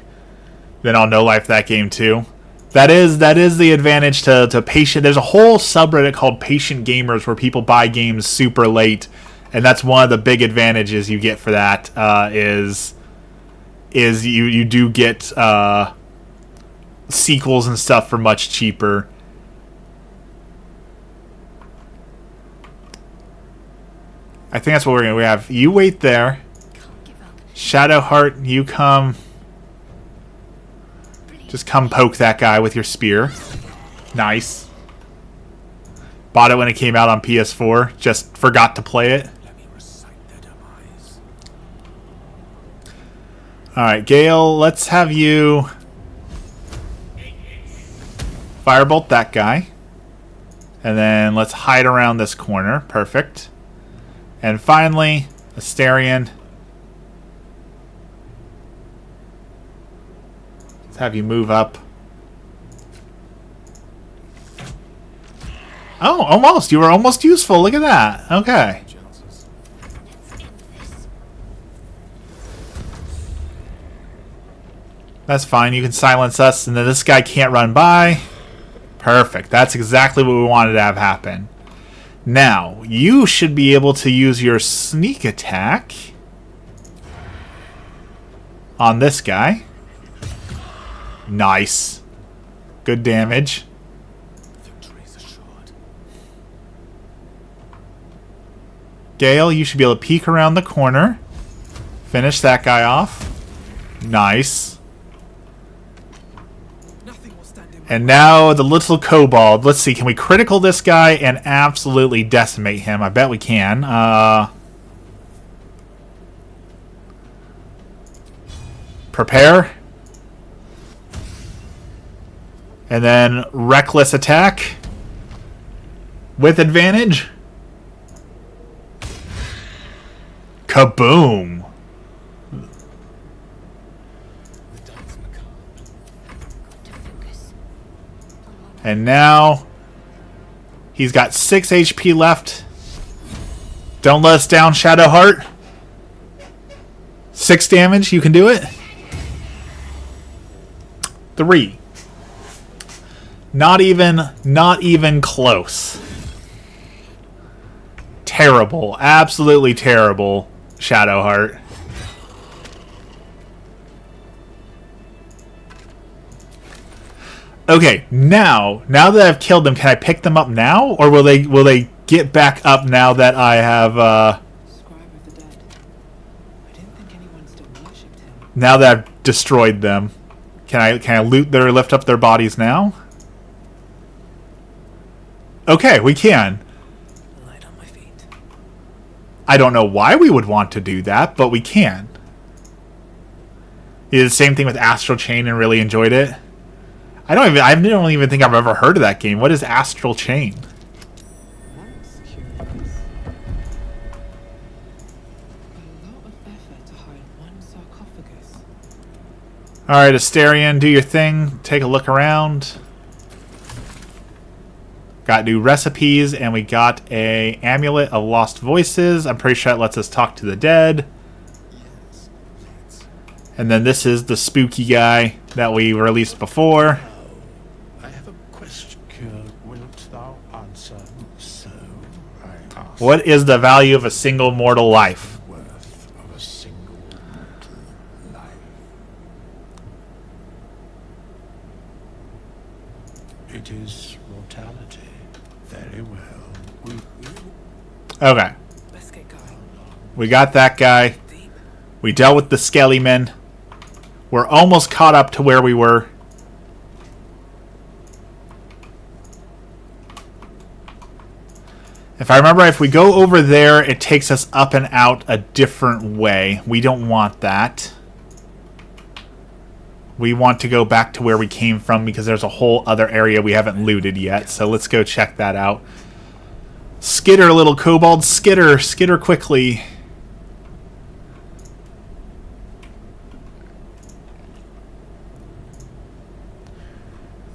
Then I'll no-life that game too. That is the advantage to patient. There's a whole subreddit called Patient Gamers where people buy games super late. And that's one of the big advantages you get for that, is you do get sequels and stuff for much cheaper. I think that's what we're going to... We have you wait there. Shadowheart, you come... Just come poke that guy with your spear. Nice. Bought it when it came out on PS4. Just forgot to play it. Alright, Gale, let's have you... Firebolt that guy. And then let's hide around this corner. Perfect. And finally, Asterion. Let's have you move up. Oh, almost. You were almost useful. Look at that. Okay. That's fine. You can silence us, and then this guy can't run by. Perfect. That's exactly what we wanted to have happen. Now, you should be able to use your sneak attack on this guy. Nice. Good damage. Gale, you should be able to peek around the corner. Finish that guy off. Nice. Nothing will stand in my And now the little kobold. Let's see, can we critical this guy and absolutely decimate him? I bet we can. Prepare. And then reckless attack. With advantage. Kaboom. The dice macabre. To focus. And now he's got 6 HP left. Don't let us down, Shadowheart. 6 damage, you can do it. 3. Not even close. Terrible. Absolutely terrible, Shadowheart. Okay, now that I've killed them, can I pick them up now? Or will they get back up now that I have Scribe of the dead. I didn't think anyone still worshipped him. now that I've destroyed them? Can I lift up their bodies now? Okay, we can. Light on my feet. I don't know why we would want to do that, but we can. You did the same thing with Astral Chain and really enjoyed it. I don't even think I've ever heard of that game. What is Astral Chain? That's curious. A lot of effort to hide one sarcophagus. Alright, Asterion, do your thing. Take a look around. Got new recipes, and we got a Amulet of Lost Voices. I'm pretty sure it lets us talk to the dead. Yes, let's. And then this is the spooky guy that we released before. I have a question. Wilt thou answer? So I ask. What is the value of a single mortal life? Worth of a single mortal life? It is mortality. Very well. We Okay. Let's get going. We got that guy. Deep. We dealt with the skelly men. We're almost caught up to where we were. If I remember, if we go over there, it takes us up and out a different way. We don't want that. We want to go back to where we came from because there's a whole other area we haven't looted yet. So let's go check that out. Skitter, little kobold. Skitter. Skitter quickly.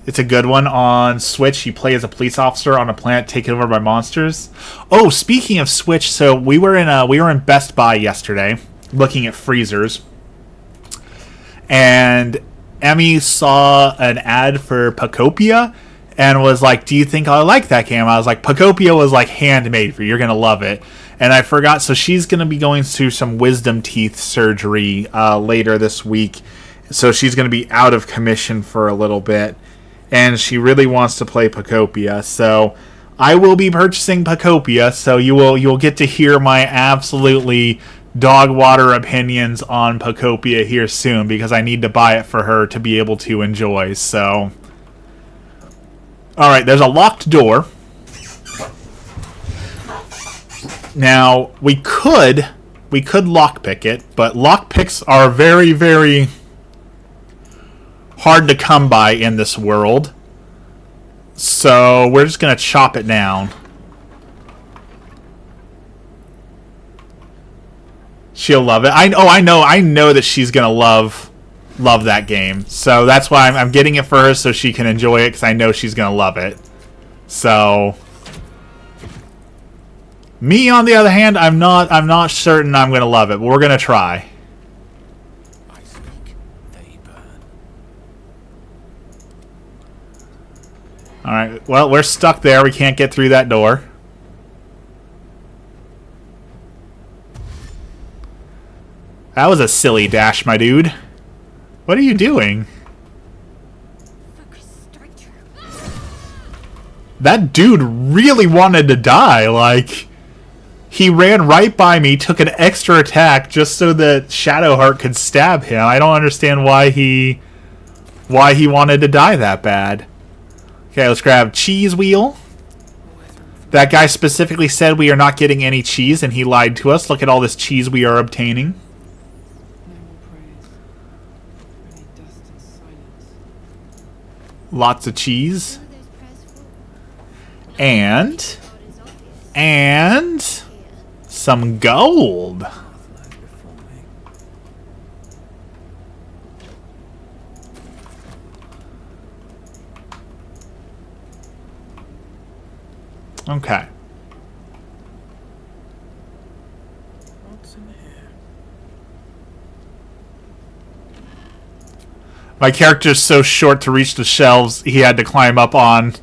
It's a good one on Switch. You play as a police officer on a planet taken over by monsters. Oh, speaking of Switch, so we were in Best Buy yesterday looking at freezers. And Emmy saw an ad for Pacopia and was like, "Do you think I like that game?" I was like, "Pacopia was like handmade for you. You're going to love it." And I forgot, so she's going to be going through some wisdom teeth surgery later this week. So she's going to be out of commission for a little bit. And she really wants to play Pacopia. So I will be purchasing Pacopia, so you'll get to hear my absolutely dog water opinions on Pacopia here soon, because I need to buy it for her to be able to enjoy. So, all right, there's a locked door. Now we could lockpick it, but lockpicks are very, very hard to come by in this world. So we're just gonna chop it down. She'll love it. I know that she's gonna love that game. So that's why I'm getting it for her, so she can enjoy it, because I know she's gonna love it. So me, on the other hand, I'm not certain I'm gonna love it, but we're gonna try. I speak, they burn. All right. Well, we're stuck there. We can't get through that door. That was a silly dash, my dude. What are you doing? Focus straight through. That dude really wanted to die. Like, He ran right by me, took an extra attack just so that Shadowheart could stab him. I don't understand why he wanted to die that bad. Okay, let's grab cheese wheel. That guy specifically said we are not getting any cheese, and he lied to us. Look at all this cheese we are obtaining. No more praise. Only dust and silence. Lots of cheese. What are those prayers for? And God is obvious. and Here. some gold. Path lies before me. Okay. What's in here? My character's so short to reach the shelves, he had to climb up on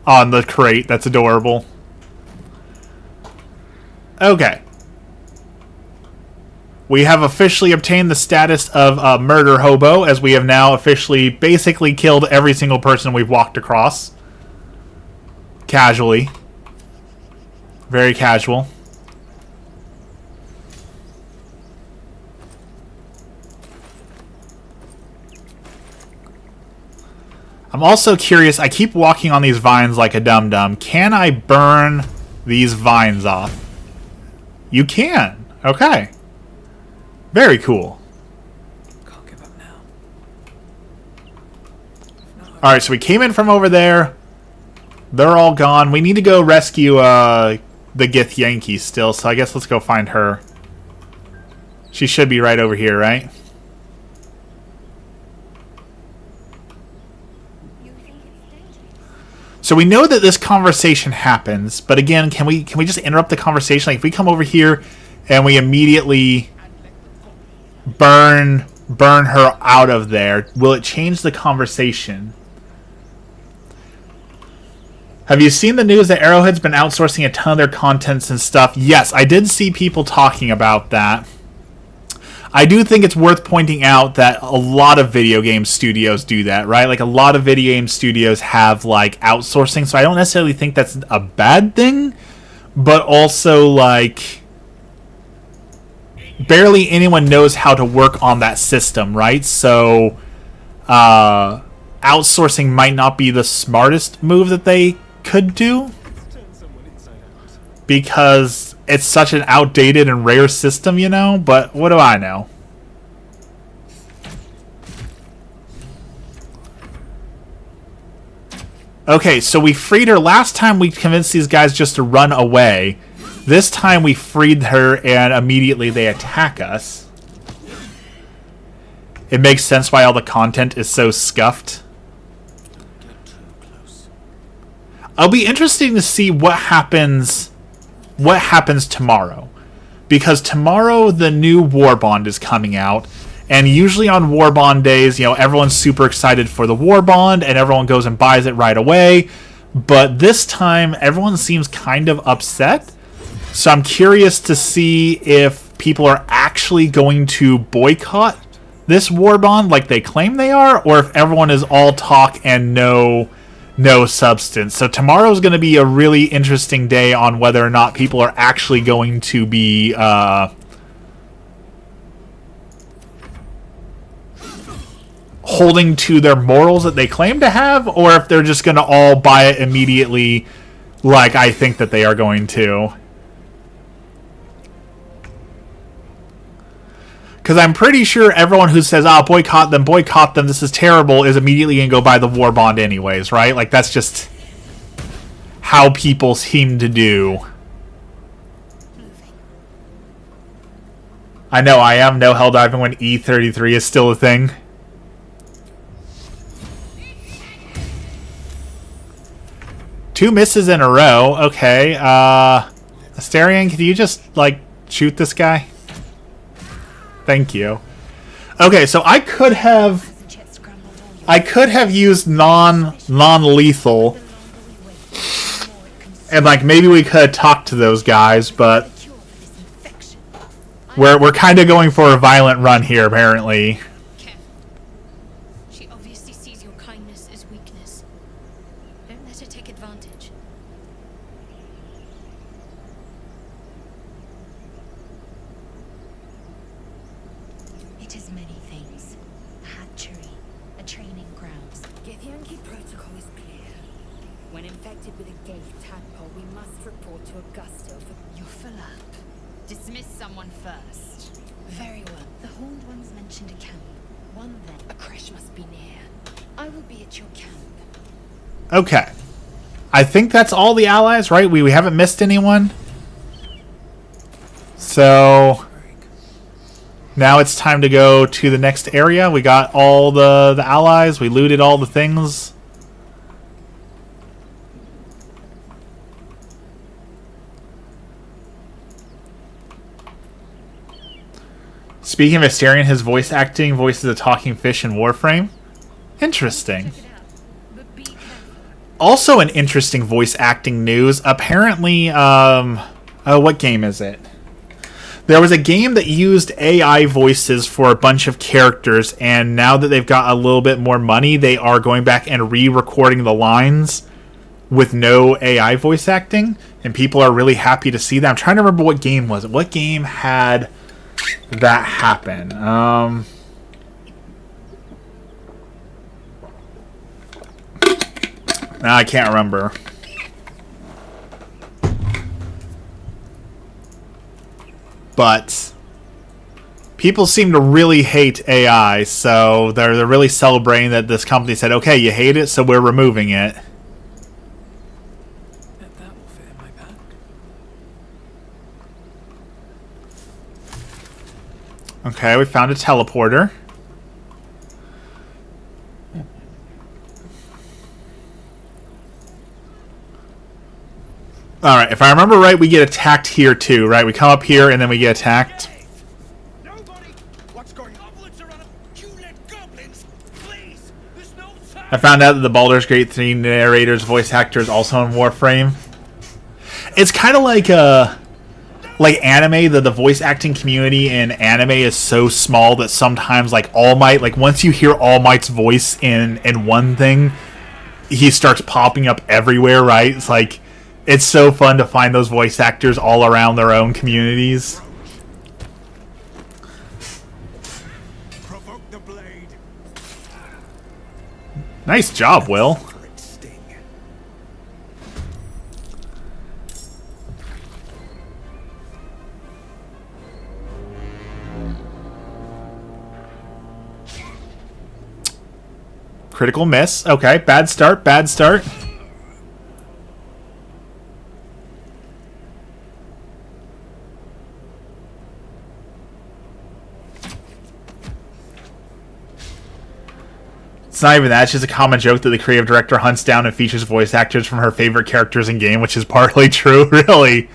the crate. That's adorable. Okay. We have officially obtained the status of a murder hobo, as we have now officially basically killed every single person we've walked across. Casually. Very casual. I'm also curious, I keep walking on these vines like a dum-dum. Can I burn these vines off? You can. Okay. Very cool. Can't give up now. Alright, so we came in from over there. They're all gone. We need to go rescue the Gith Yankee still, so I guess let's go find her. She should be right over here, right? You think it's dangerous? So we know that this conversation happens, but again, can we just interrupt the conversation? Like if we come over here and we immediately burn her out of there, will it change the conversation? Have you seen the news that Arrowhead's been outsourcing a ton of their contents and stuff? Yes, I did see people talking about that. I do think it's worth pointing out that a lot of video game studios do that, right? Like a lot of video game studios have like outsourcing, so I don't necessarily think that's a bad thing, but also like barely anyone knows how to work on that system, right? So outsourcing might not be the smartest move that they could do because it's such an outdated and rare system, you know? But what do I know? Okay, so we freed her. Last time we convinced these guys just to run away. This time we freed her and immediately they attack us. It makes sense why all the content is so scuffed. It'll be interesting to see what happens tomorrow. Because tomorrow the new War Bond is coming out. And usually on War Bond days, you know, everyone's super excited for the War Bond and everyone goes and buys it right away. But this time everyone seems kind of upset. So I'm curious to see if people are actually going to boycott this War Bond like they claim they are, or if everyone is all talk and no substance. So tomorrow's going to be a really interesting day on whether or not people are actually going to be holding to their morals that they claim to have, or if they're just going to all buy it immediately like I think that they are going to. Because I'm pretty sure everyone who says, boycott them, this is terrible, is immediately going to go buy the War Bond anyways, right? Like, that's just how people seem to do. I know, I am no hell diving when E33 is still a thing. Two misses in a row. Okay, Asterion, can you just, like, shoot this guy? Thank you. Okay, so I could have used non-lethal, and like maybe we could have talked to those guys, but we're kind of going for a violent run here apparently. Careful. She obviously sees your kindness as weakness. Don't let her take advantage. When infected with a gate tadpole, we must report to Augusto for... You're full up. Dismiss someone first. Very well. The horned ones mentioned a camp. One then. A crash must be near. I will be at your camp. Okay. I think that's all the allies, right? We haven't missed anyone. So now it's time to go to the next area. We got all the allies. We looted all the things. Speaking of Asterion, his voice acting voices a talking fish in Warframe. Interesting. Also an interesting voice acting news. Apparently, what game is it? There was a game that used AI voices for a bunch of characters, and now that they've got a little bit more money, they are going back and re-recording the lines with no AI voice acting, and people are really happy to see that. I'm trying to remember what game was it. What game had that happen? I can't remember. But people seem to really hate AI, so they're really celebrating that this company said, okay, you hate it, so we're removing it. That will fit in my bag. Okay, we found a teleporter. Alright, if I remember right, we get attacked here too, right? We come up here and then we get attacked. Nobody! What's going on? Goblins are on a... You let goblins! Please! There's no time! I found out that the Baldur's Gate 3 narrator's voice actor is also in Warframe. It's kind of like anime, the voice acting community in anime is so small that sometimes like All Might, like once you hear All Might's voice in one thing, he starts popping up everywhere, right? It's like, it's so fun to find those voice actors all around their own communities. Provoke the blade. Nice job, Will. Critical miss. Okay, bad start, bad start. It's not even that, it's just a common joke that the creative director hunts down and features voice actors from her favorite characters in game, which is partly true, really.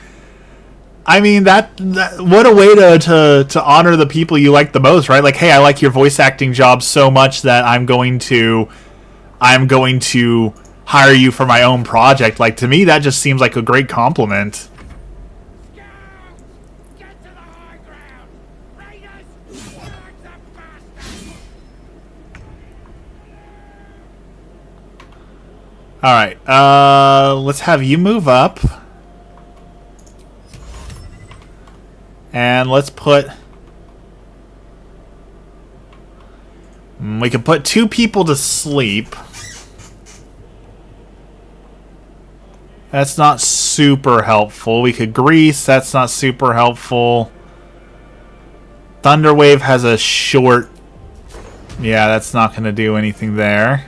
I mean, that what a way to honor the people you like the most, right? Like, hey, I like your voice acting job so much that I'm going to hire you for my own project. Like, to me, that just seems like a great compliment. Get to the high ground! Raiders! Flag the bastards! Alright, let's have you move up. And let's put... We can put 2 people to sleep. That's not super helpful. We could grease. That's not super helpful. Thunderwave has a short... Yeah, that's not going to do anything there.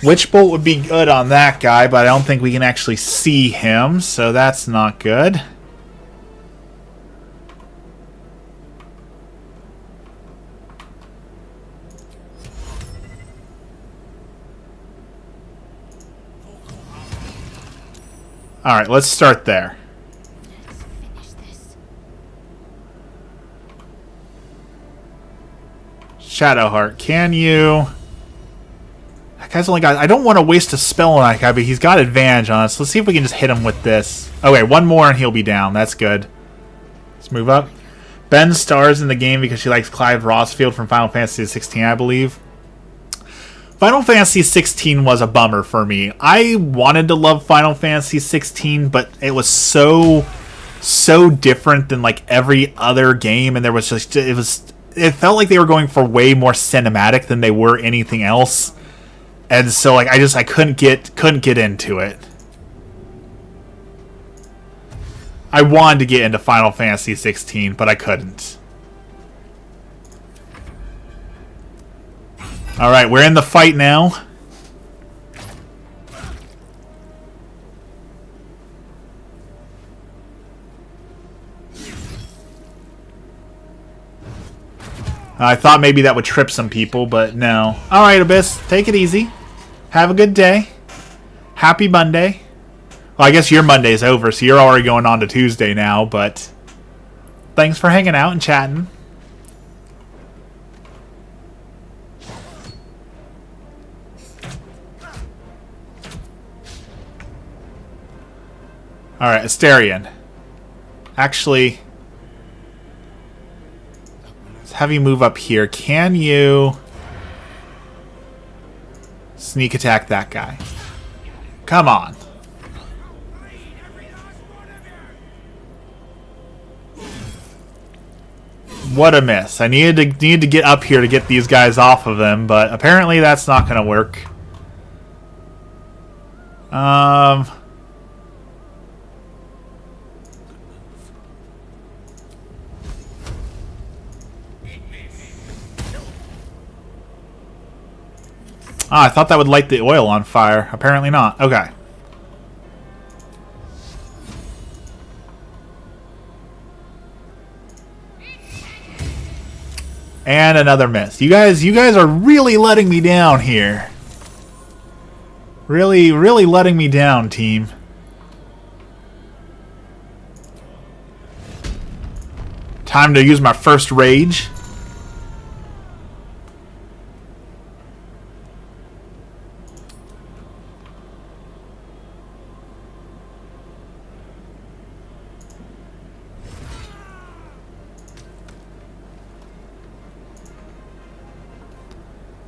Witch Bolt would be good on that guy, but I don't think we can actually see him, so that's not good. Alright, let's start there. Let's finish this. Shadowheart, can you... That guy's only got... I don't want to waste a spell on that guy, but he's got advantage on us. Let's see if we can just hit him with this. Okay, 1 more and he'll be down. That's good. Let's move up. Ben stars in the game because she likes Clive Rossfield from Final Fantasy XVI, I believe. Final Fantasy 16 was a bummer for me. I wanted to love Final Fantasy 16, but it was so different than like every other game, and there was just it felt like they were going for way more cinematic than they were anything else. And so like I couldn't get into it. I wanted to get into Final Fantasy 16, but I couldn't. Alright, we're in the fight now. I thought maybe that would trip some people, but no. Alright, Abyss, take it easy. Have a good day. Happy Monday. Well, I guess your Monday's over, so you're already going on to Tuesday now, but thanks for hanging out and chatting. Alright, Asterion. Actually, let's have you move up here. Can you sneak attack that guy? Come on. What a miss. I needed to get up here to get these guys off of them, but apparently that's not going to work. I thought that would light the oil on fire. Apparently not. Okay. And another miss. You guys are really letting me down here. Really letting me down, team. Time to use my first rage.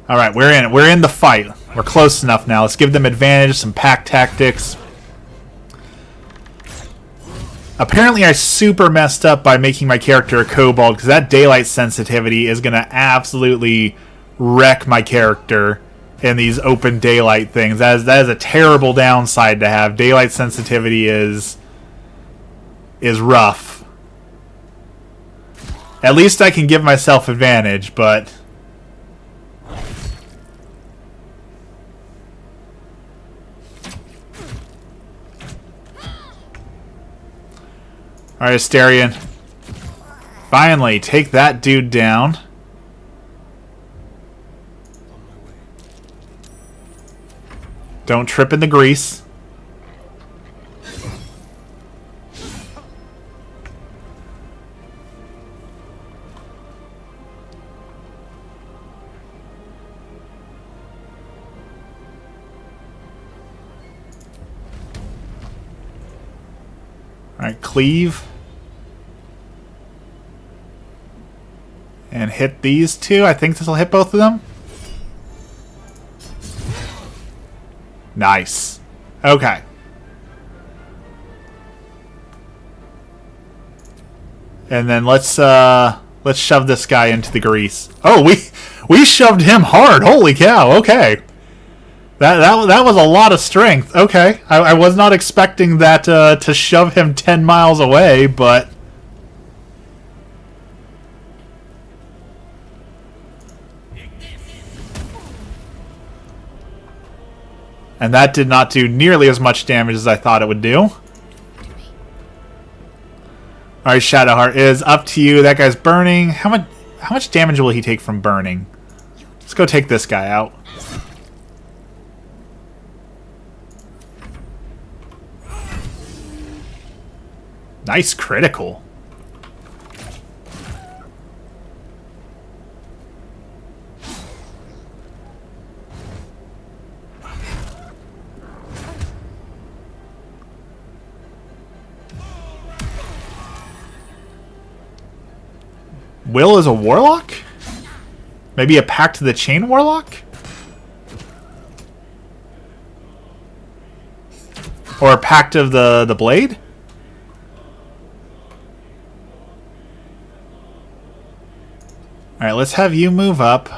Alright, we're in it. We're in the fight. We're close enough now. Let's give them advantage, some pack tactics. Apparently I super messed up by making my character a kobold, because that daylight sensitivity is going to absolutely wreck my character in these open daylight things. That is a terrible downside to have. Daylight sensitivity is rough. At least I can give myself advantage, but alright, Asterion. Finally, take that dude down. Don't trip in the grease. Alright, cleave. And hit these two. I think this will hit both of them. Nice. Okay. And then let's shove this guy into the grease. Oh, we shoved him hard. Holy cow. Okay. That was a lot of strength. Okay. I was not expecting that to shove him 10 miles away, but and that did not do nearly as much damage as I thought it would do. Alright, Shadowheart, it is up to you. That guy's burning. How much damage will he take from burning? Let's go take this guy out. Nice critical. Will is a warlock? Maybe a Pact to the Chain warlock? Or Pact of the Blade? Alright, let's have you move up.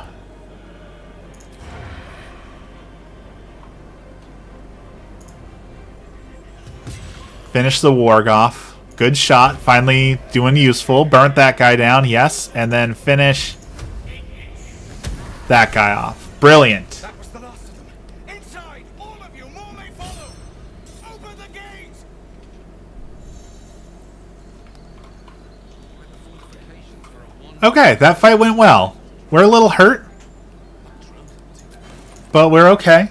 Finish the warg off. Good shot. Finally doing useful. Burnt that guy down, yes. And then finish that guy off. Brilliant. That was the last of them. Inside! All of you! More may follow! Open the gates! Okay, that fight went well. We're a little hurt, but we're okay.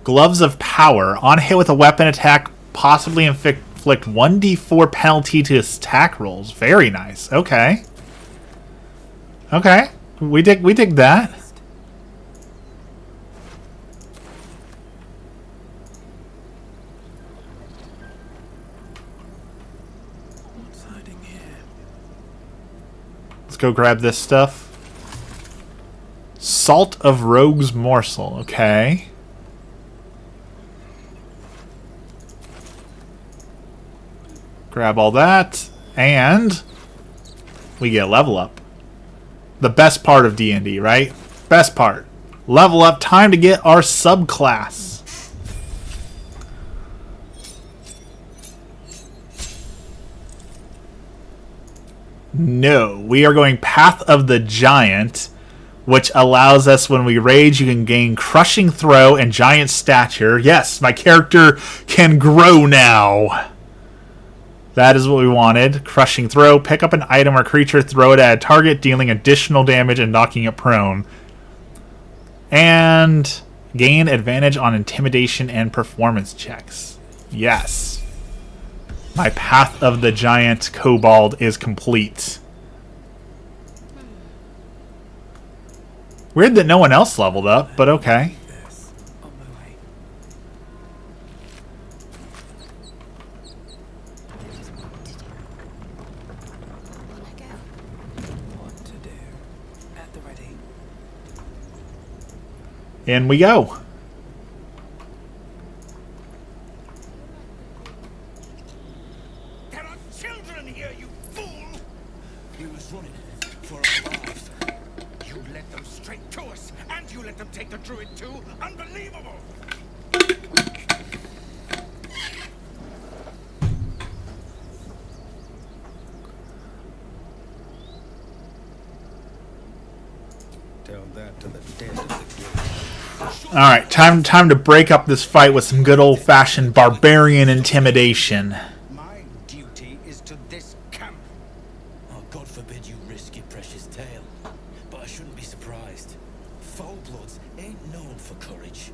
Gloves of Power. On hit with a weapon attack, possibly inflict 1d4 penalty to his attack rolls. Very nice. Okay. Okay. We dig that. What's hiding here? Let's go grab this stuff. Salt of Rogue's Morsel. Okay. Grab all that, and we get level up. The best part of D&D, right? Best part. Level up, time to get our subclass. No, we are going Path of the Giant, which allows us, when we rage, you can gain Crushing Throw and Giant Stature. Yes, my character can grow now. That is what we wanted. Crushing Throw. Pick up an item or creature, throw it at a target, dealing additional damage and knocking it prone. And gain advantage on intimidation and performance checks. Yes. My Path of the Giant Kobold is complete. Weird that no one else leveled up, but okay. In we go. There are children here, you fool! He was running for our lives. You led them straight to us, and you let them take the druid too? Unbelievable! Tell that to the dead of the guild. Alright, time to break up this fight with some good old-fashioned barbarian intimidation. My duty is to this camp. Oh, God forbid you risk your precious tail. But I shouldn't be surprised. Foulbloods ain't known for courage.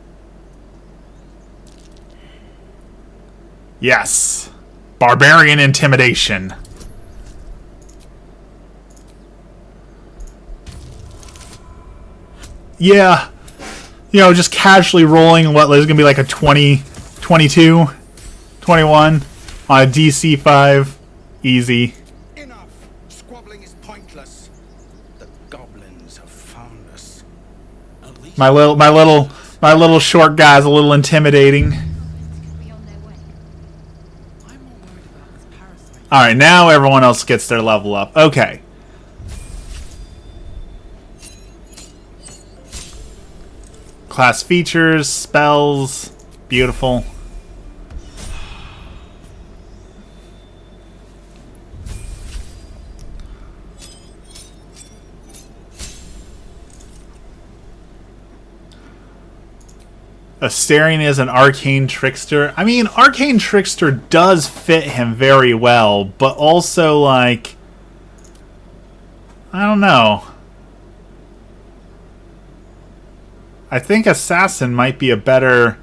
Yes. Barbarian intimidation. Yeah. You know, just casually rolling what is going to be like a 20, 22, 21 on a DC 5. Easy. Enough. Squabbling is pointless. The goblins have found us. At least My little short guy's a little intimidating. Be on their way. I'm more worried about this parasite. Alright, now everyone else gets their level up. Okay. Class features, spells, beautiful. Astarion is an arcane trickster. I mean, arcane trickster does fit him very well, but also, like, I don't know. I think assassin might be a better...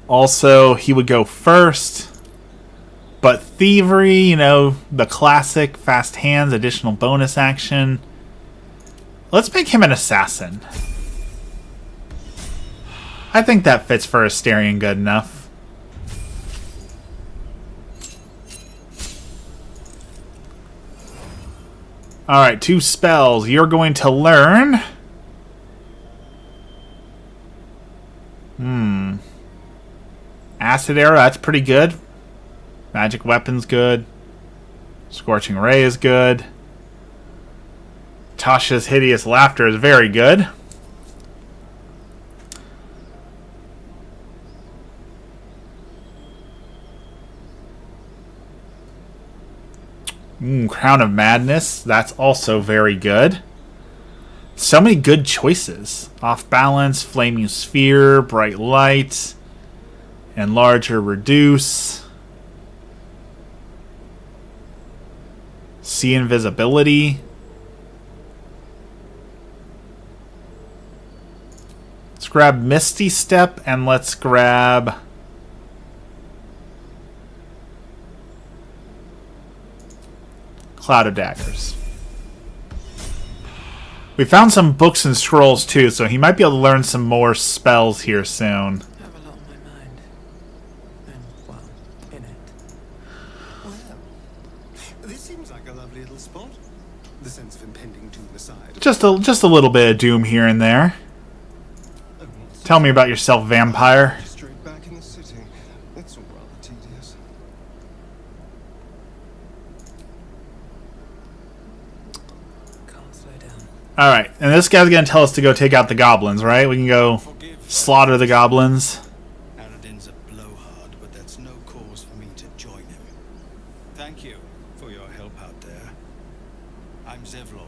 Also, he would go first. But thievery, you know, the classic fast hands, additional bonus action. Let's make him an assassin. I think that fits for Astarion good enough. Alright, 2 spells. You're going to learn... Acid Arrow, that's pretty good. Magic Weapon's good. Scorching Ray is good. Tasha's Hideous Laughter is very good. Crown of Madness, that's also very good. So many good choices. Off Balance, Flaming Sphere, Bright Light, Enlarge or Reduce. See Invisibility. Let's grab Misty Step and let's grab... Cloud of Daggers. We found some books and scrolls too, so he might be able to learn some more spells here soon. I have a lot on my mind. And, well, in it. Well, this seems like a lovely little spot. The sense of impending doom aside. Just a little bit of doom here and there. Tell me about yourself, vampire. Straight back in the city. That's all rather tedious. Can't slow down. Alright, and this guy's gonna tell us to go take out the goblins, right? We can go slaughter the goblins. Aradin's a blowhard, but that's no cause for me to join him. Thank you for your help out there. I'm Zevlor.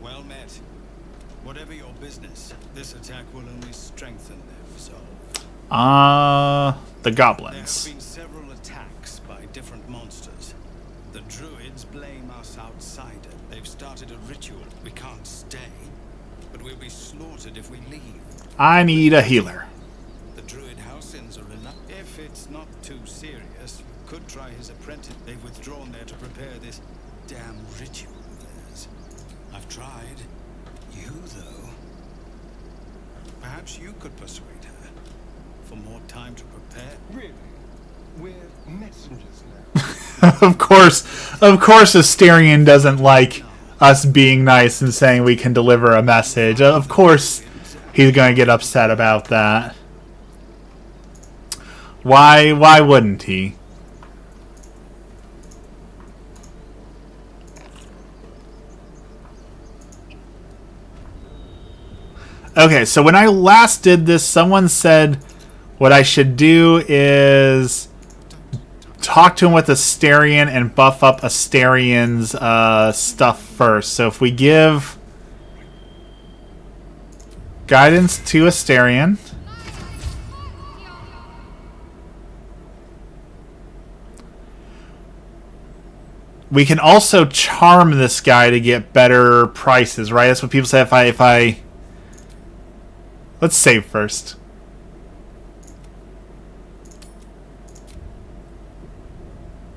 Well met. Whatever your business, this attack will only strengthen their resolve. The There goblins. have been several attacks by different monsters. The druids blame us outsiders. They've started a ritual. We can't stay, but we'll be slaughtered if we leave. I need a healer. The druid Housens are reluctant. If it's not too serious, you could try his apprentice. They've withdrawn there to prepare this damn ritual of theirs. I've tried. You, though. Perhaps you could persuade her for more time to prepare. Really? We're messengers now. Of course, Asterion doesn't like us being nice and saying we can deliver a message. Of course, he's going to get upset about that. Why wouldn't he? Okay, so when I last did this, someone said what I should do is talk to him with Asterion and buff up Asterion's stuff first. So if we give guidance to Asterion, we can also charm this guy to get better prices, right? That's what people say. If I let's save first.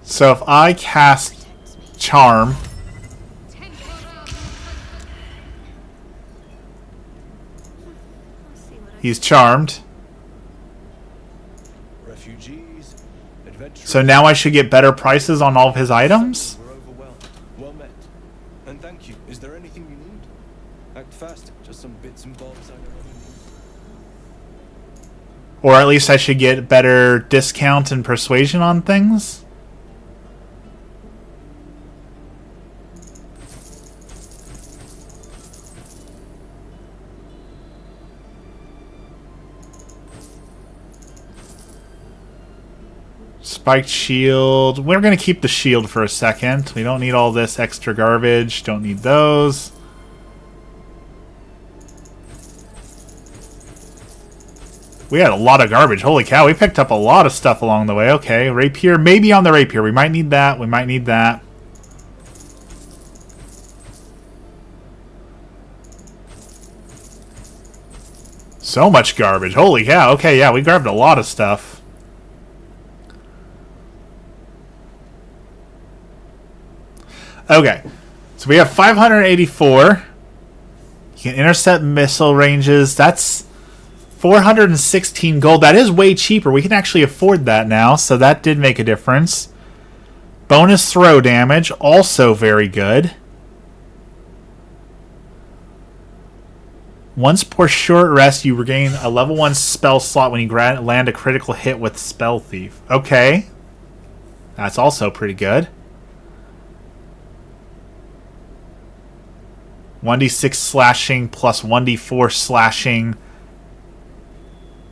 So if I cast Charm, he's charmed. Refugees, adventurers. So now I should get better prices on all of his items? We're overwhelmed. Well met. And thank you. Is there anything you need? Act fast. Just some bits and bobs I know. Or at least I should get better discount and persuasion on things? Spiked shield. We're going to keep the shield for a second. We don't need all this extra garbage. Don't need those. We had a lot of garbage. Holy cow, we picked up a lot of stuff along the way. Okay, rapier. Maybe on the rapier. We might need that. We might need that. So much garbage. Holy cow. Okay, yeah, we grabbed a lot of stuff. Okay, so we have 584. You can intercept missile ranges. That's 416 gold. That is way cheaper. We can actually afford that now, so that did make a difference. Bonus throw damage, also very good. Once per short rest, you regain a level 1 spell slot when you land a critical hit with Spell Thief. Okay. That's also pretty good. 1d6 slashing plus 1d4 slashing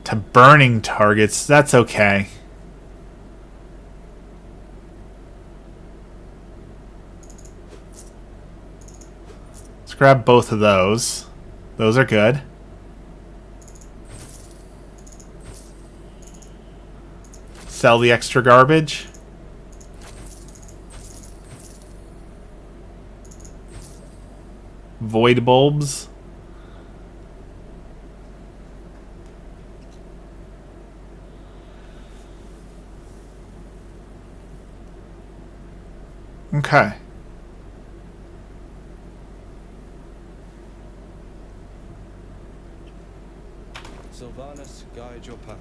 to burning targets. That's okay. Let's grab both of those. Those are good. Sell the extra garbage. Void bulbs. Okay. Sylvanus, guide your path.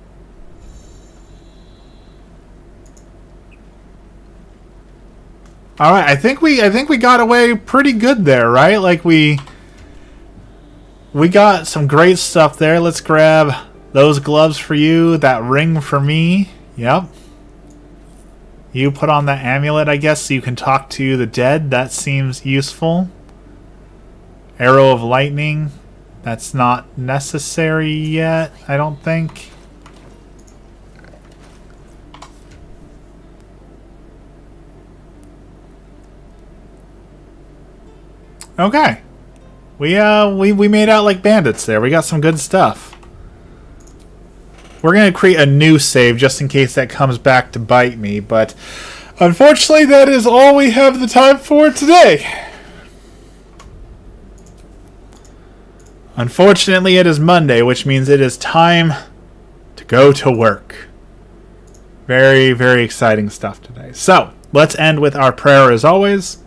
All right, I think we got away pretty good there, right? Like we got some great stuff there. Let's grab those gloves for you, that ring for me. Yep. You put on that amulet, I guess, so you can talk to the dead. That seems useful. Arrow of lightning. That's not necessary yet, I don't think. Okay. We made out like bandits there. We got some good stuff. We're going to create a new save just in case that comes back to bite me, but unfortunately that is all we have the time for today. Unfortunately, it is Monday, which means it is time to go to work. Very, very exciting stuff today. So, let's end with our prayer as always.